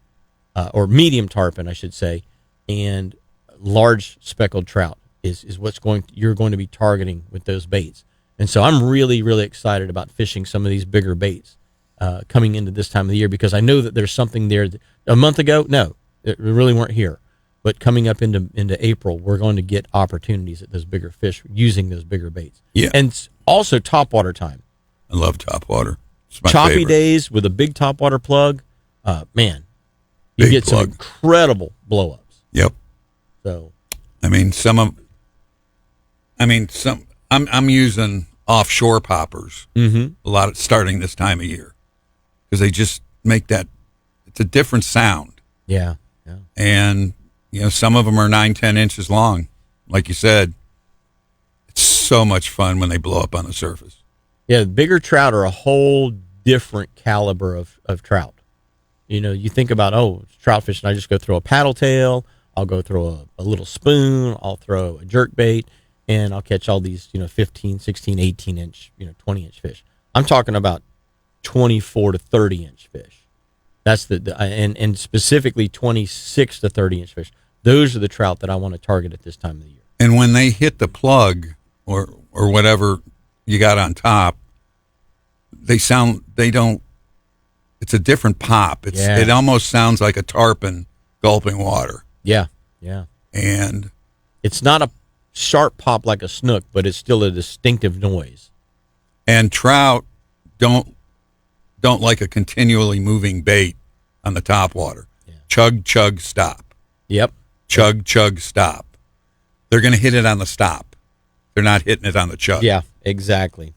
or medium tarpon, I should say, and large speckled trout is what's you're going to be targeting with those baits. And so I'm really, really excited about fishing some of these bigger baits coming into this time of the year, because I know that there's something there. A month ago, no, it really weren't here. But coming up into April, we're going to get opportunities at those bigger fish using those bigger baits. Yeah. And also topwater time. I love topwater. It's my Choppy favorite. days with a big topwater plug, man, you Big get plug. some incredible blow-ups. Yep. So, I'm using offshore poppers a lot starting this time of year, because they just make it's a different sound. yeah. And some of them are 9-10 inches long. Like you said, it's so much fun when they blow up on the surface. Yeah, bigger trout are a whole different caliber of trout. You think about, trout fishing, I just go throw a paddle tail, I'll go throw a little spoon, I'll throw a jerk bait, and I'll catch all these 15, 16, 18 inch, 20 inch fish. I'm talking about 24 to 30 inch fish. That's and specifically 26 to 30 inch fish. Those are the trout that I want to target at this time of the year. And when they hit the plug or whatever you got on top, it's a different pop. It almost sounds like a tarpon gulping water. Yeah. And it's not a sharp pop like a snook, but it's still a distinctive noise. And trout don't like a continually moving bait on the top water. Yeah. Chug, chug, stop. Yep. Chug, chug, stop. They're going to hit it on the stop. They're not hitting it on the chug. Yeah, exactly.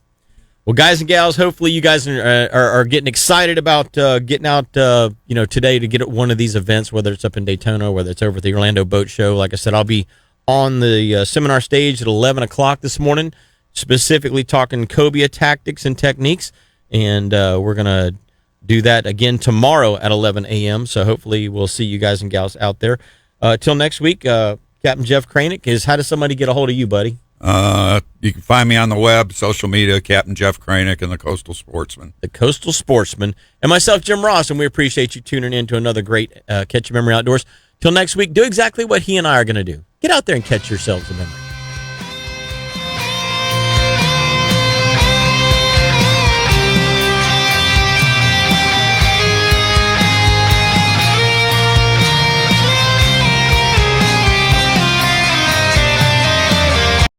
Well, guys and gals, hopefully you guys are getting excited about getting out, today to get at one of these events, whether it's up in Daytona, whether it's over at the Orlando Boat Show. Like I said, I'll be on the seminar stage at 11 o'clock this morning, specifically talking cobia tactics and techniques. And we're going to do that again tomorrow at 11 a.m. So hopefully we'll see you guys and gals out there. Till next week, Captain Jeff Kraynik how does somebody get a hold of you, buddy? You can find me on the web, social media, Captain Jeff Kraynik and the Coastal Sportsman. The Coastal Sportsman. And myself, Jim Ross, and we appreciate you tuning in to another great Catch Your Memory Outdoors. Till next week, do exactly what he and I are going to do. Get out there and catch yourselves a memory.